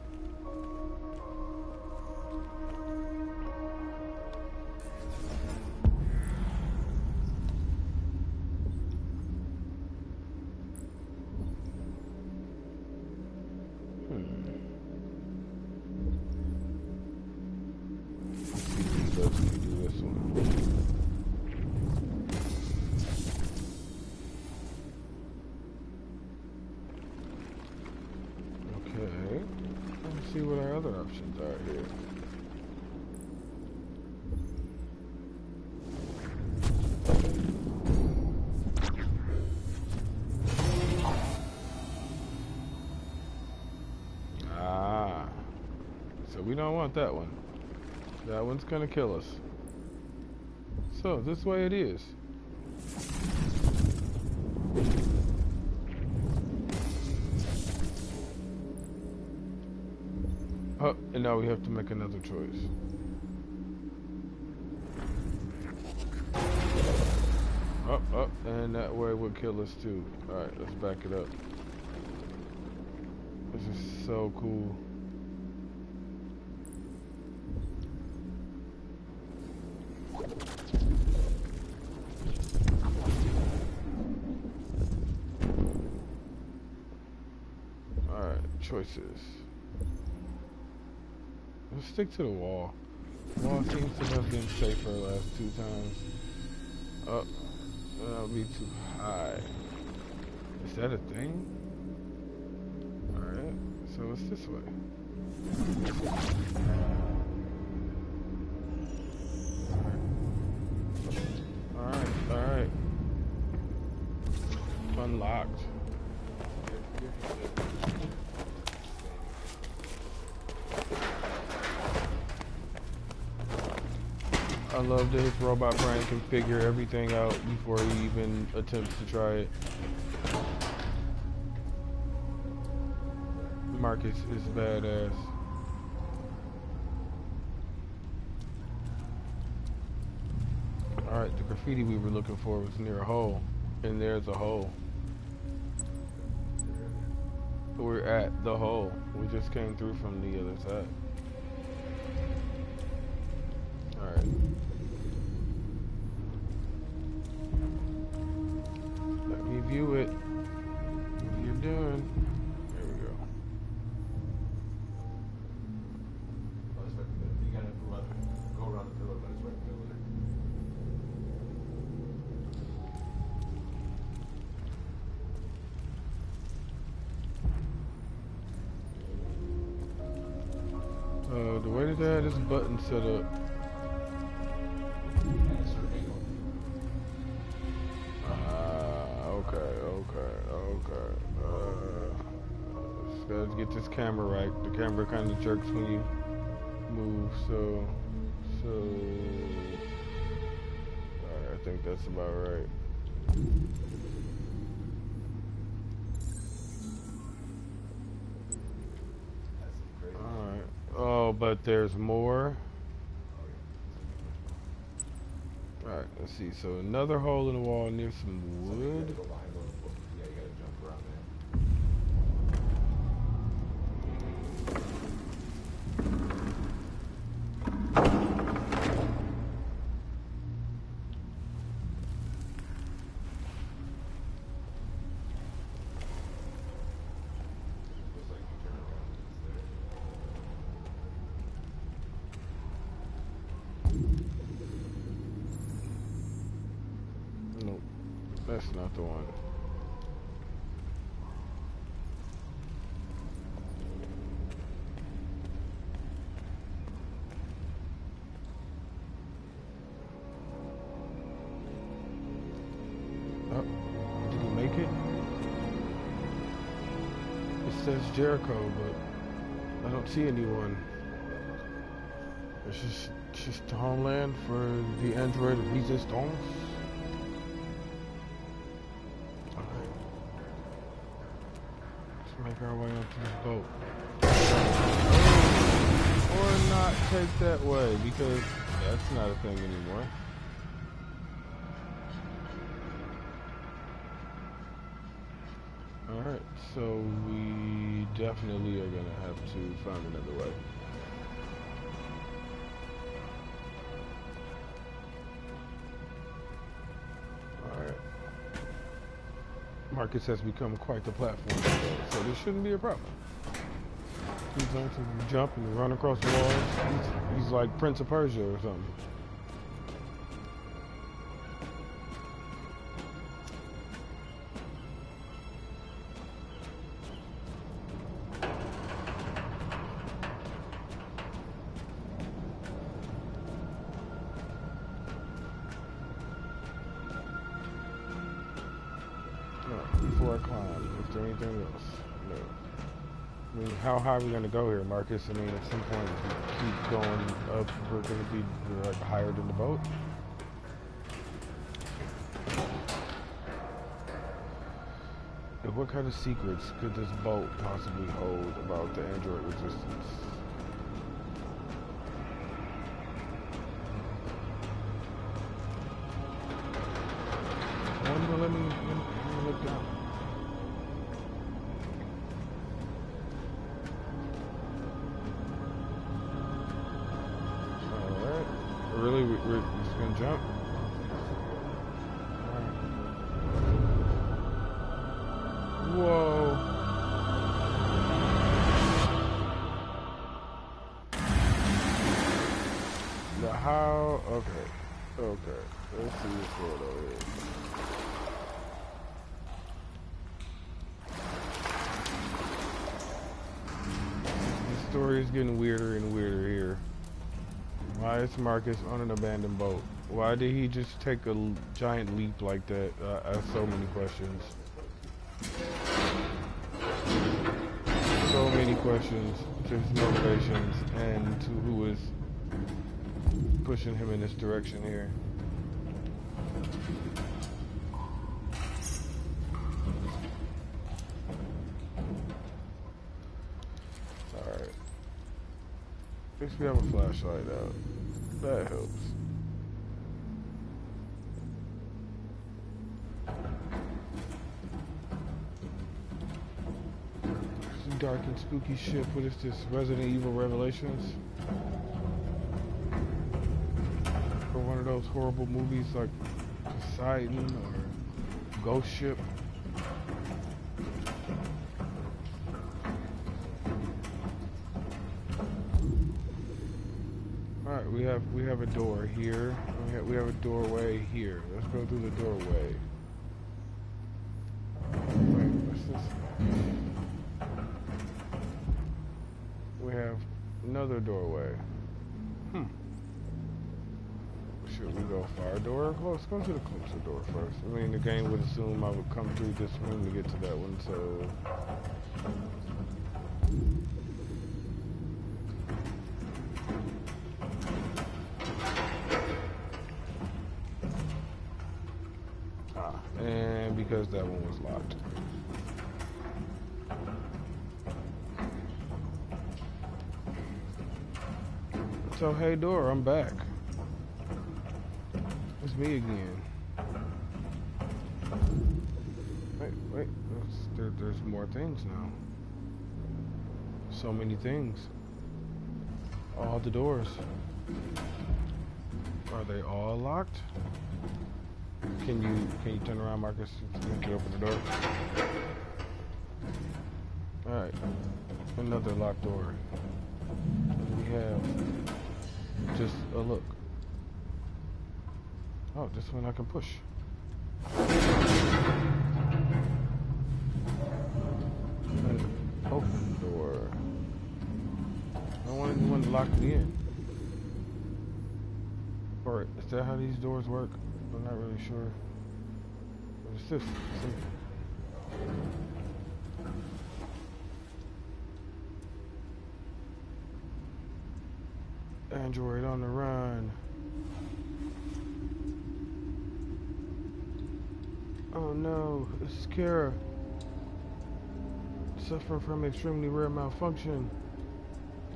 Speaker 2: See what our other options are here. So we don't want that one. That one's gonna kill us. So this way it is. Oh, and now we have to make another choice. Oh, and that way would kill us too. Alright, let's back it up. This is so cool. Alright, choices. Let's stick to the wall. The wall seems to have been safer the last 2 times. Oh, that'll be too high. Is that a thing? Alright, so it's this way. Alright. Unlocked. I love that his robot brain can figure everything out before he even attempts to try it. Marcus is badass. Alright, the graffiti we were looking for was near a hole. And there's a hole. We're at the hole. We just came through from the other side. Alright. Let me view it. What you're doing. There we go.
Speaker 1: You gotta go around the pillar, but it's right in the middle there.
Speaker 2: The way that I had this button set up. Okay. Just gotta get this camera right. The camera kind of jerks when you move, so. Alright, I think that's about right. Alright. Oh, but there's more. Alright, let's see. So another hole in the wall near some wood.
Speaker 1: Yeah, you gotta jump around there.
Speaker 2: Nope, that's not the one. Oh, did he make it? It says Jericho, but I don't see anyone. It's just the homeland for the android resistance. Make our way onto this boat. Or not take that way, because that's not a thing anymore. Alright, so we definitely are gonna have to find another way. Alright. Marcus has become quite the platform, so this shouldn't be a problem. He's going to jump and run across the walls. He's like Prince of Persia or something. Before I climb, is there anything else? No. I mean, how high are we going to go here, Marcus? I mean, at some point, if we keep going up, we're going to be like higher than the boat. And what kind of secrets could this boat possibly hold about the android resistance? Let me look down. Alright. Really? We're just gonna jump? Alright. Whoa. Now how? Okay. Let's see what's going on here. The story is getting weirder and weirder here. Why is Marcus on an abandoned boat? Why did he just take a giant leap like that? I have so many questions. So many questions to his motivations and to who pushing him in this direction here. Alright. At least we have a flashlight out. That helps. Some dark and spooky shit. What is this? Resident Evil Revelations? Or one of those horrible movies like Poseidon or Ghost Ship? Alright, we have a door here. We have a doorway here. Let's go through the doorway. Wait, what's this? We have another doorway. Should we go fire door? Let's go to the closer door first. I mean, the game would assume I would come through this room to get to that one, so... And because that one was locked. So, hey door, I'm back. It's me again. Wait, there's more things now. So many things. All the doors. Are they all locked? Can you turn around, Marcus? Can you open the door? Alright. Another locked door. And we have just a look. Oh, this one I can push. An open door. I don't want anyone to lock me in. Or is that how these doors work? I'm not really sure. What's this? Android on the run. Oh no, this is Kara. Suffering from extremely rare malfunction.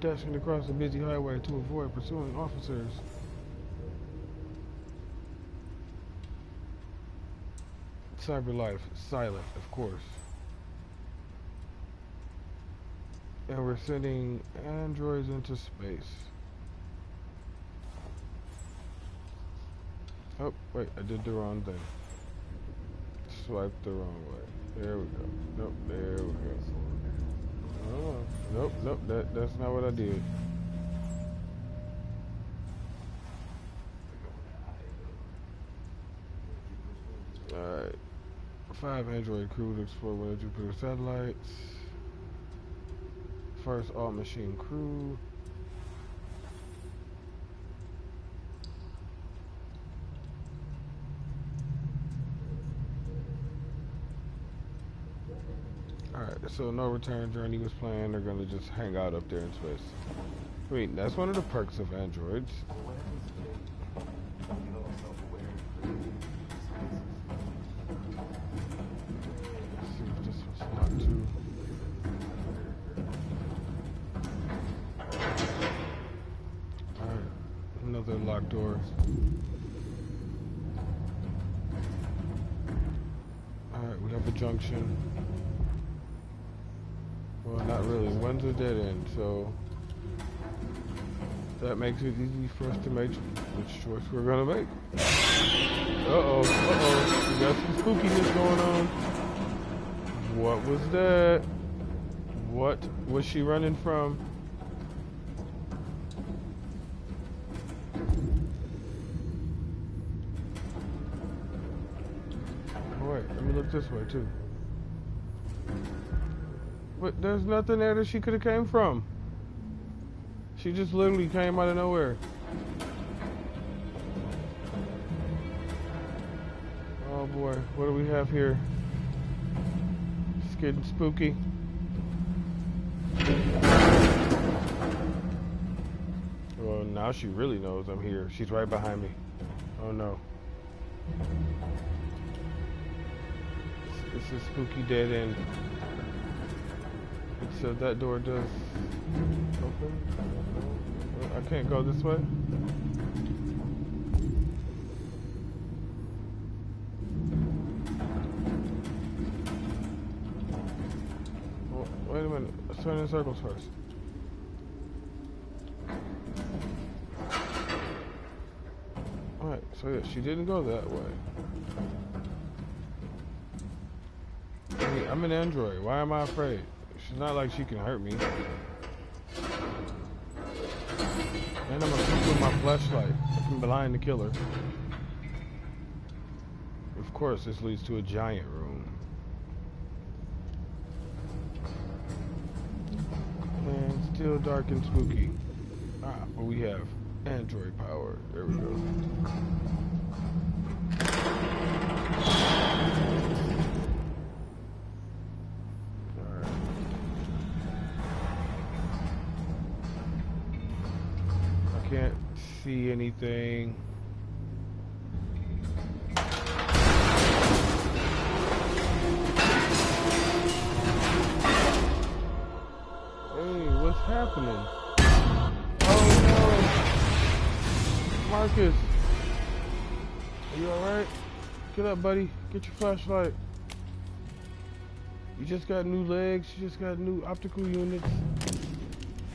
Speaker 2: Dashing across a busy highway to avoid pursuing officers. Cyberlife, silent, of course. And we're sending androids into space. Oh, wait, I did the wrong thing. Swiped the wrong way. There we go. Nope, there we go. Oh, nope, that's not what I did. Alright. 5 android crew to explore one of Jupiter satellites. First all-machine crew. Alright, so no return journey was planned. They're gonna just hang out up there in space. I mean, that's one of the perks of androids. Another locked door. Alright, we have a junction. Well, not really. One's a dead end, so that makes it easy for us to make which choice we're gonna make. Uh-oh. We got some spookiness going on. What was that? What was she running from? Let me look this way too. But there's nothing there that she could have came from. She just literally came out of nowhere. Oh boy, what do we have here? It's getting spooky. Oh Now she really knows I'm here. She's right behind me. Oh no. It's a spooky dead end. Except that door does open. I can't go this way. Oh, wait a minute. Let's turn in circles first. Alright, so yeah, she didn't go that way. Hey, I'm an android. Why am I afraid? She's not like she can hurt me. And I'm equipped with my flashlight. I can blind the killer. Of course, this leads to a giant room. And still dark and spooky. Ah, but we have android power. There we go. Can't see anything. Hey, what's happening? Oh no! Marcus! Are you alright? Get up, buddy. Get your flashlight. You just got new legs. You just got new optical units.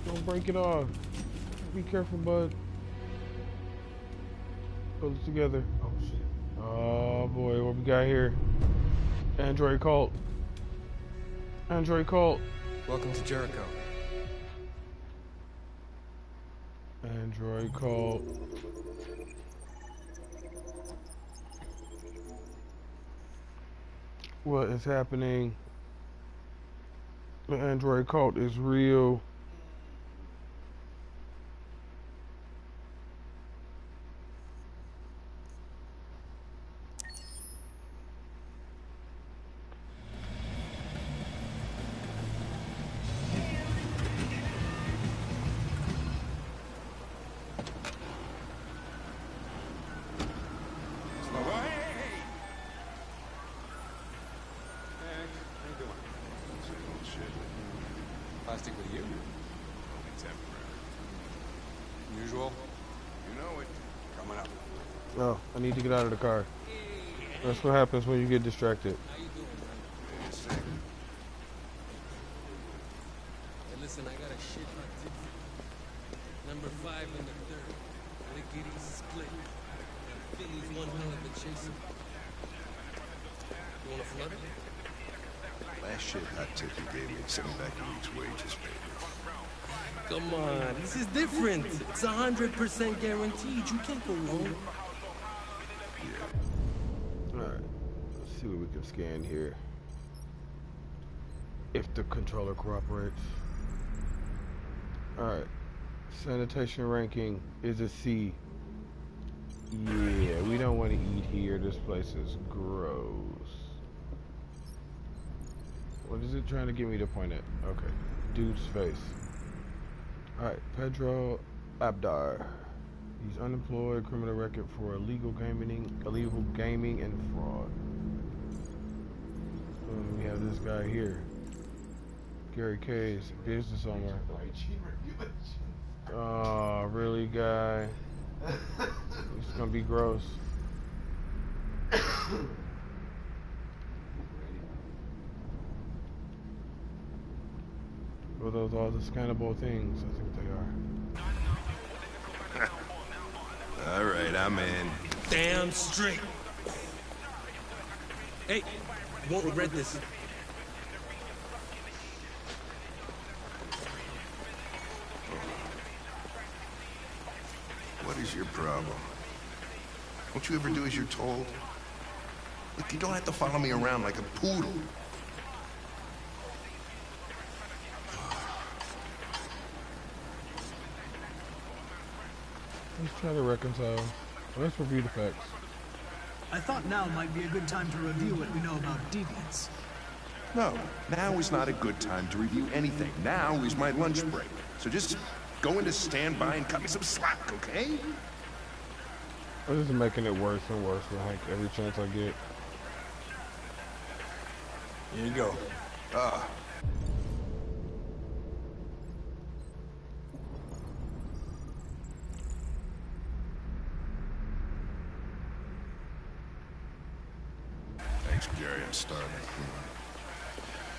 Speaker 2: Don't break it off. Be careful, bud. Put it together. Oh shit. Oh boy, what we got here? Android cult. Android cult.
Speaker 19: Welcome to Jericho.
Speaker 2: Android cult. What is happening? The Android cult is real.
Speaker 19: Plastic with you?
Speaker 15: Only temporary.
Speaker 19: Usual?
Speaker 15: You know it.
Speaker 19: Coming up.
Speaker 2: Oh, I need to get out of the car. That's what happens when you get distracted.
Speaker 19: Hey, listen, I got a shit hot tip. Number 5 in the third. Lickety split. Philly's one hell of a chaser. You wanna flood it?
Speaker 15: Last shit hot tip you gave me, send me back a week's wages, baby.
Speaker 19: Come on, this is different. It's 100% guaranteed. You can't go wrong.
Speaker 2: Alright, let's see what we can scan here. If the controller cooperates. Alright, sanitation ranking is a C. Yeah, we don't want to eat here. This place is gross. What is it trying to get me to point at? Okay, dude's face. Alright, Pedro Abdar. He's unemployed, criminal record for illegal gaming and fraud. And we have this guy here. Gary K's business owner. Oh, really, guy? It's gonna be gross. Are those all the scannable things? I think they are.
Speaker 15: All right, I'm in.
Speaker 19: Damn straight. Hey, you won't regret this.
Speaker 15: What is your problem? Don't you ever do as you're told? Look, you don't have to follow me around like a poodle.
Speaker 2: Let's try to reconcile. Let's review the facts.
Speaker 5: I thought now might be a good time to review what we know about deviants.
Speaker 15: No, now is not a good time to review anything. Now is my lunch break. So just go into standby and cut me some slack, okay?
Speaker 2: This is making it worse and worse, like every chance I get.
Speaker 15: Here you go. Thanks, Jerry. I'm starving.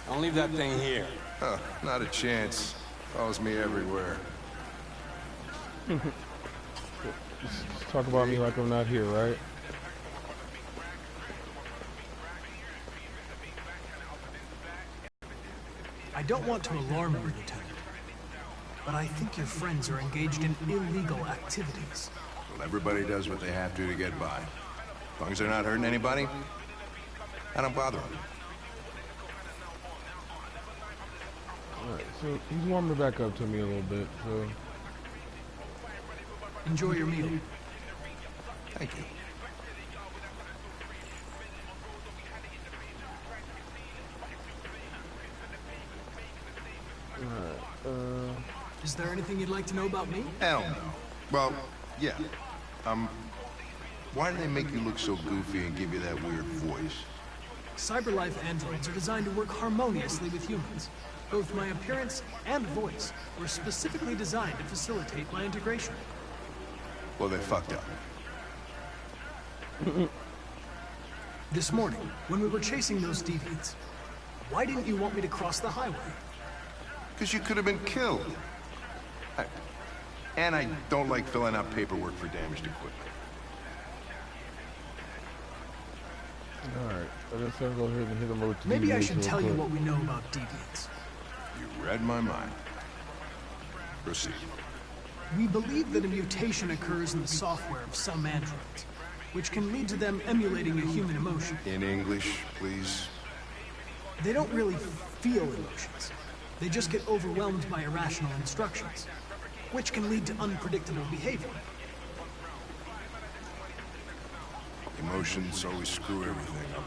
Speaker 10: Don't leave that thing here.
Speaker 15: Oh, not a chance. Follows me everywhere.
Speaker 2: Just talk about me like I'm not here, right?
Speaker 5: I don't want to alarm you, Lieutenant, but I think your friends are engaged in illegal activities.
Speaker 15: Well, everybody does what they have to get by. As long as they're not hurting anybody, I don't bother them.
Speaker 2: Alright, so he's warming back up to me a little bit, so...
Speaker 5: Enjoy your meal.
Speaker 15: Thank you.
Speaker 5: Is there anything you'd like to know about me?
Speaker 15: Hell no. Well, yeah. Why do they make you look so goofy and give you that weird voice?
Speaker 5: CyberLife androids are designed to work harmoniously with humans. Both my appearance and voice were specifically designed to facilitate my integration.
Speaker 15: Well, they fucked up.
Speaker 5: This morning, when we were chasing those deviants, why didn't you want me to cross the highway?
Speaker 15: Because you could have been killed. And I don't like filling out paperwork for damaged equipment.
Speaker 2: Alright, I guess I'll go ahead and hit him with the
Speaker 5: Maybe I
Speaker 2: deviants
Speaker 5: should
Speaker 2: real
Speaker 5: tell you
Speaker 2: quick.
Speaker 5: what we know about deviants.
Speaker 15: You read my mind. Proceed.
Speaker 5: We believe that a mutation occurs in the software of some androids, which can lead to them emulating a human emotion.
Speaker 15: In English, please.
Speaker 5: They don't really feel emotions. They just get overwhelmed by irrational instructions, which can lead to unpredictable behavior.
Speaker 15: Emotions always screw everything up.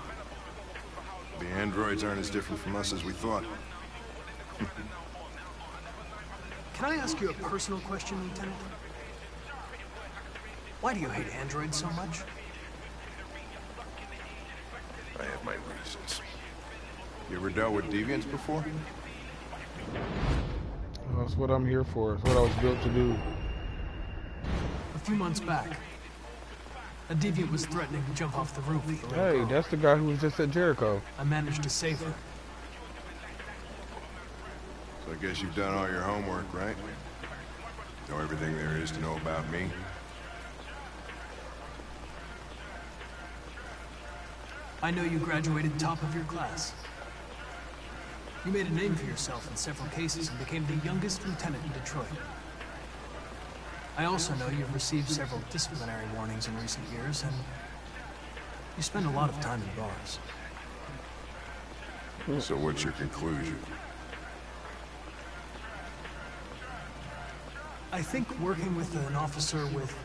Speaker 15: The androids aren't as different from us as we thought.
Speaker 5: Can I ask you a personal question, Lieutenant? Why do you hate androids so much?
Speaker 15: I have my reasons. You ever dealt with deviants before?
Speaker 2: Well, that's what I'm here for. It's what I was built to do.
Speaker 5: A few months back, a deviant was threatening to jump off the roof. Of the
Speaker 2: Hey, that's the guy who was just at Jericho.
Speaker 5: I managed to save her.
Speaker 15: So I guess you've done all your homework, right? Know everything there is to know about me?
Speaker 5: I know you graduated top of your class. You made a name for yourself in several cases and became the youngest lieutenant in Detroit. I also know you've received several disciplinary warnings in recent years, and you spend a lot of time in bars.
Speaker 15: So what's your conclusion?
Speaker 5: I think working with an officer with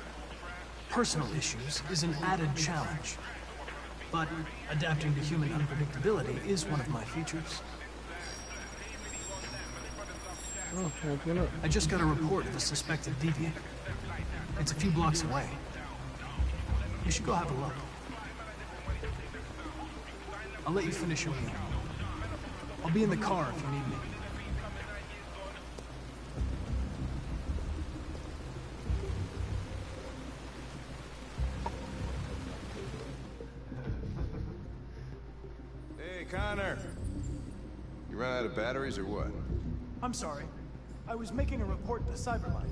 Speaker 5: personal issues is an added challenge. But adapting to human unpredictability is one of my features.
Speaker 2: Oh, okay, look.
Speaker 5: I just got a report of a suspected deviant. It's a few blocks away. You should go have a look. I'll let you finish your meal. I'll be in the car if you need me.
Speaker 15: Hey, Connor. You run out of batteries or what?
Speaker 5: I'm sorry. I was making a report to CyberLife.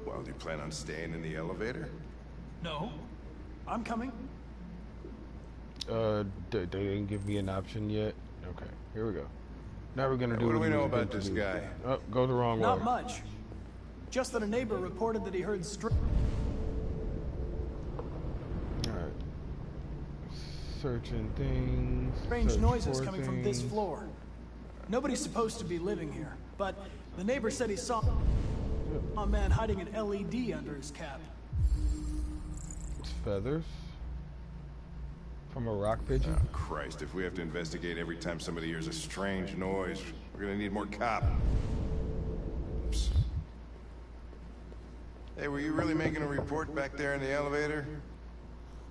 Speaker 15: Well, do you plan on staying in the elevator?
Speaker 5: No. I'm coming.
Speaker 2: They didn't give me an option yet. Okay, here we go. Now we're gonna do
Speaker 15: What do we
Speaker 2: we
Speaker 15: know
Speaker 2: was
Speaker 15: about
Speaker 2: built
Speaker 15: this
Speaker 2: to do.
Speaker 15: guy?
Speaker 2: Oh, go the wrong way.
Speaker 5: Not much. Just that a neighbor reported that he heard
Speaker 2: Alright. Searching things.
Speaker 5: strange
Speaker 2: search
Speaker 5: noises
Speaker 2: for
Speaker 5: coming from this
Speaker 2: things.
Speaker 5: floor. Nobody's supposed to be living here, but the neighbor said he saw a man hiding an LED under his cap.
Speaker 2: It's feathers. From a rock pigeon?
Speaker 15: Oh, Christ, if we have to investigate every time somebody hears a strange noise, We're gonna need more cop. Oops. Hey, were you really making a report back there in the elevator?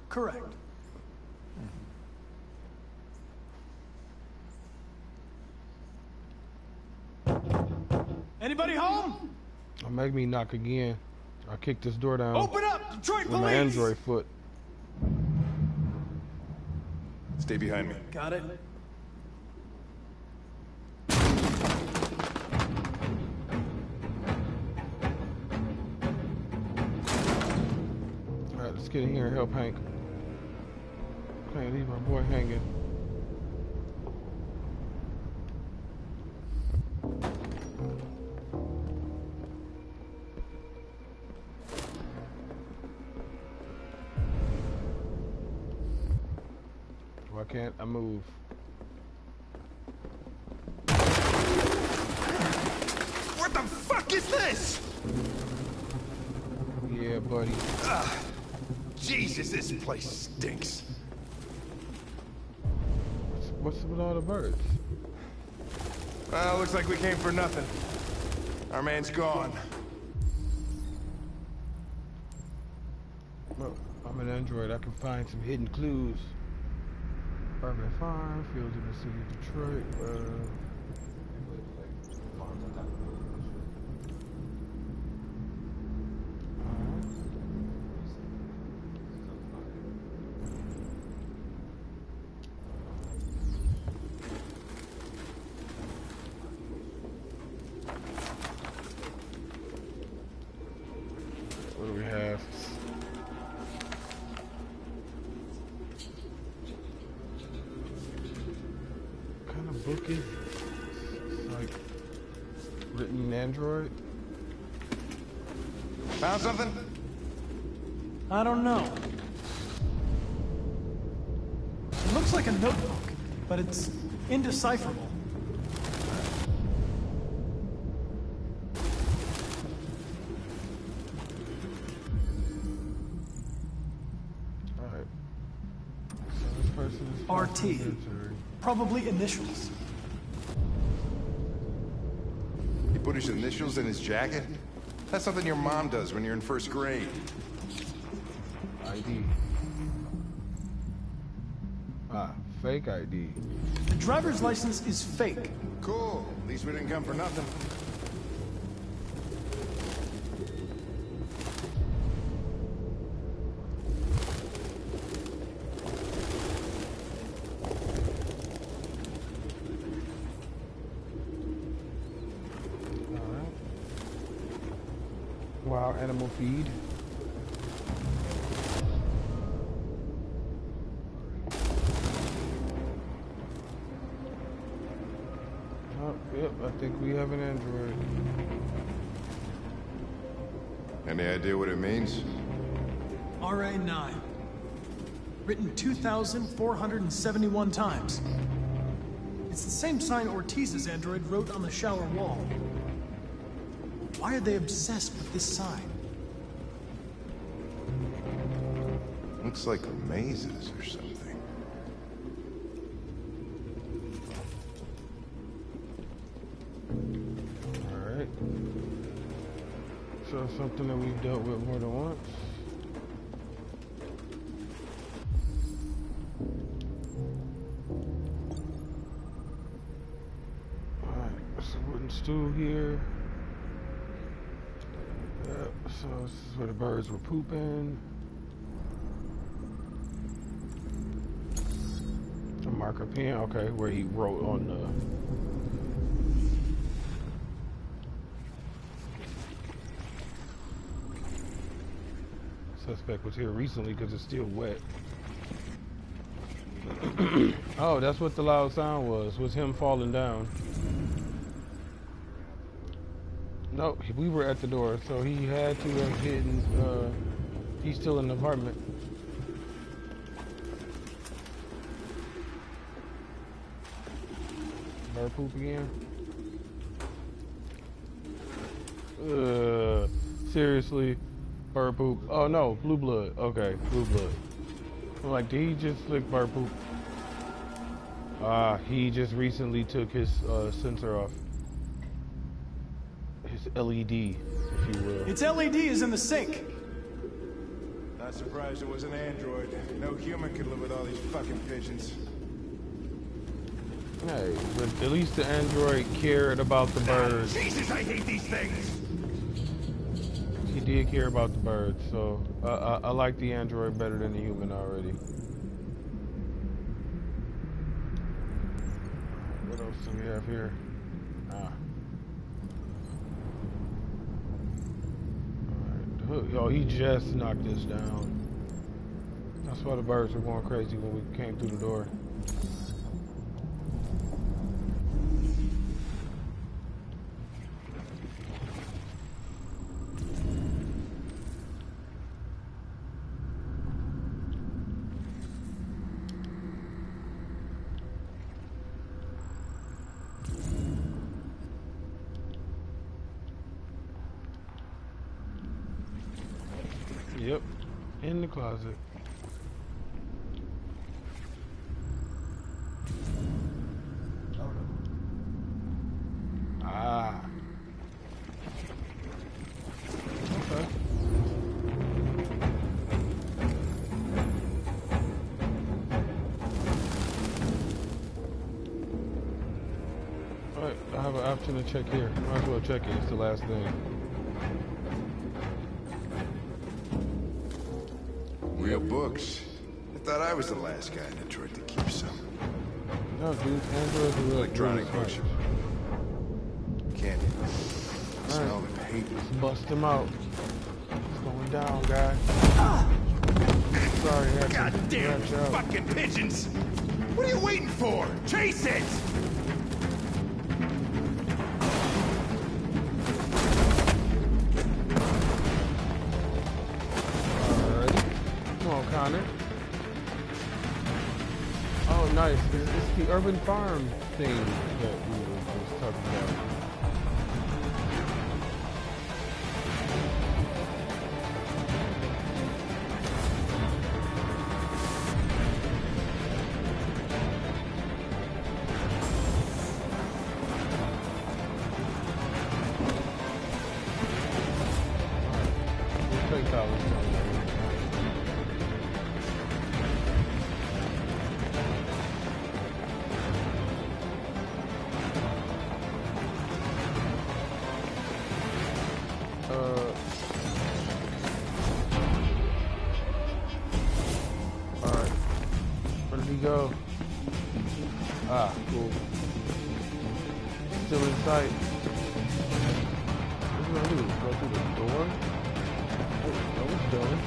Speaker 5: Correct. Anybody home?
Speaker 2: Don't make me knock again. I'll kick this door down.
Speaker 5: Open up, Detroit
Speaker 2: with my
Speaker 5: police!
Speaker 2: Android foot.
Speaker 15: Stay behind me.
Speaker 5: Got it.
Speaker 2: Alright, let's get in here and help Hank. Can't leave my boy hanging. Why can't I move?
Speaker 15: What the fuck is this?
Speaker 2: Yeah, buddy.
Speaker 15: Jesus, this place stinks.
Speaker 2: What's with all the birds?
Speaker 15: Well, looks like we came for nothing. Our man's gone.
Speaker 2: Well, I'm an android. I can find some hidden clues. Urban farm, fields in the city of Detroit. What do we have? What kind of book is this? It's like written in Android.
Speaker 15: Found something?
Speaker 5: I don't know. It looks like a notebook, but it's indecipherable.
Speaker 2: Alright. So this person is
Speaker 5: RT. Probably initials.
Speaker 15: He put his initials in his jacket? That's something your mom does when you're in first grade.
Speaker 2: ID. Ah, fake ID.
Speaker 5: The driver's license is fake.
Speaker 15: Cool. At least we didn't come for nothing.
Speaker 2: Alright. Wow, animal feed. Oh, yep, I think we have an android.
Speaker 15: Any idea what it means?
Speaker 5: RA9. Written 2,471 times. It's the same sign Ortiz's android wrote on the shower wall. Why are they obsessed with this sign?
Speaker 15: Looks like mazes or something.
Speaker 2: Alright. So something that we've dealt with more than once. Alright, there's a wooden stool here. Yep, so this is where the birds were pooping. A marker pen, okay, where he wrote on the... Suspect was here recently because it's still wet. Oh, that's what the loud sound was him falling down. No, we were at the door, so he had to have hidden, he's still in the apartment. Bird poop again? Seriously? Bird poop. Oh no, blue blood. Okay, blue blood. I'm like, did he just lick bird poop? He just recently took his sensor off. His LED, if you will.
Speaker 13: Its LED is in the sink.
Speaker 11: Not surprised it was an android. No human could live with all these fucking pigeons.
Speaker 2: Hey, but at least the android cared about the birds.
Speaker 11: Jesus, I hate these things!
Speaker 2: He did care about the birds, so I like the android better than the human already. What else do we have here? Alright, yo, he just knocked this down. That's why the birds were going crazy when we came through the door. Yep, in the closet. Ah. Okay. Alright, I have an option to check here. Might as well check it. It's the last thing.
Speaker 11: Real books. I thought I was the last guy in Detroit to keep some.
Speaker 2: No, dude, androids are real.
Speaker 11: Electronic books. Candy. Smell the paper.
Speaker 2: Let's bust them out. It's going down, guys. Sorry, I had to
Speaker 11: Goddamn
Speaker 2: branch out.
Speaker 11: fucking pigeons! What are you waiting for? Chase it!
Speaker 2: Connor. Oh, nice. It's the urban farm thing that we were just talking about. We'll take that one. Alright. Where did he go? Ah, cool. Still in sight. What do I do? Go through the door? Oh, that was done.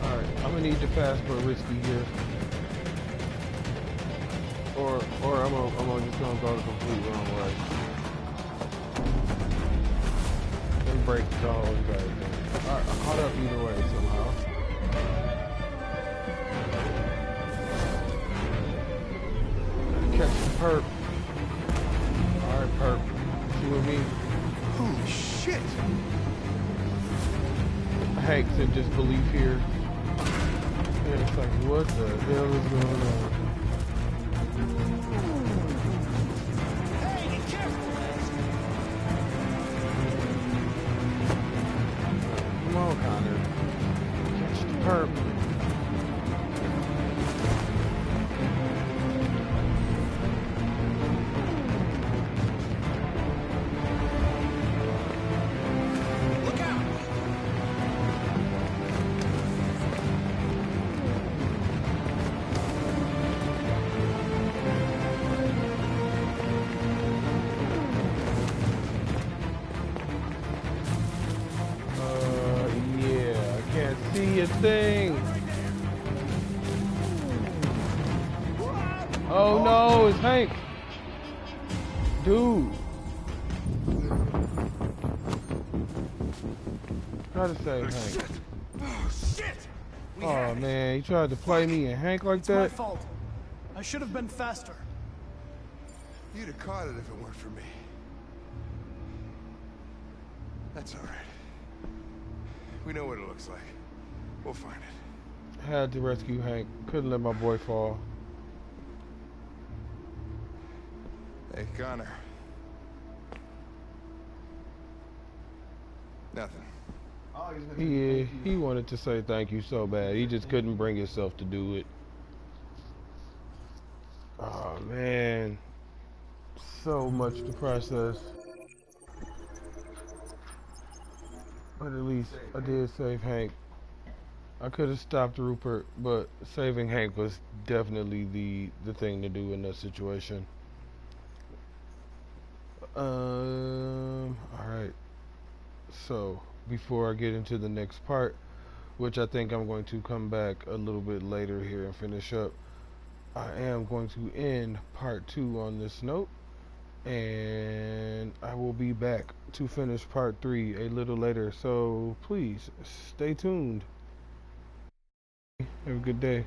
Speaker 2: Alright, I'm gonna need the fast but risky here. Or I'm just gonna go the complete wrong way. And break the whole entire thing. Alright, I caught up either way somehow. Catch the perp. Alright, perp. You with me?
Speaker 11: Holy shit!
Speaker 2: Hank said just believe here. Yeah, it's like, what the hell is going on?
Speaker 13: Hey, get careful!
Speaker 2: Come on, Connor. Catch the perp.
Speaker 13: Look out!
Speaker 2: Yeah, I can't see a thing. Oh no, it's Hank. Dude. Try to save Hank.
Speaker 13: Oh, shit!
Speaker 2: Oh man, he tried to play me and Hank like
Speaker 13: It's my
Speaker 2: that.
Speaker 13: fault. I should have been faster.
Speaker 11: You'd have caught it if it weren't for me.
Speaker 15: That's all right. We know what it looks like. We'll find it.
Speaker 2: Had to rescue Hank. Couldn't let my boy fall.
Speaker 15: Hey, Connor. Nothing.
Speaker 2: He wanted to say thank you so bad. He just couldn't bring himself to do it. Oh man, so much to process. But at least I did save Hank. I could have stopped Rupert, but saving Hank was definitely the thing to do in that situation. Alright. So, before I get into the next part, which I think I'm going to come back a little bit later here and finish up, I am going to end part 2 on this note, and I will be back to finish part 3 a little later, so please stay tuned. Have a good day.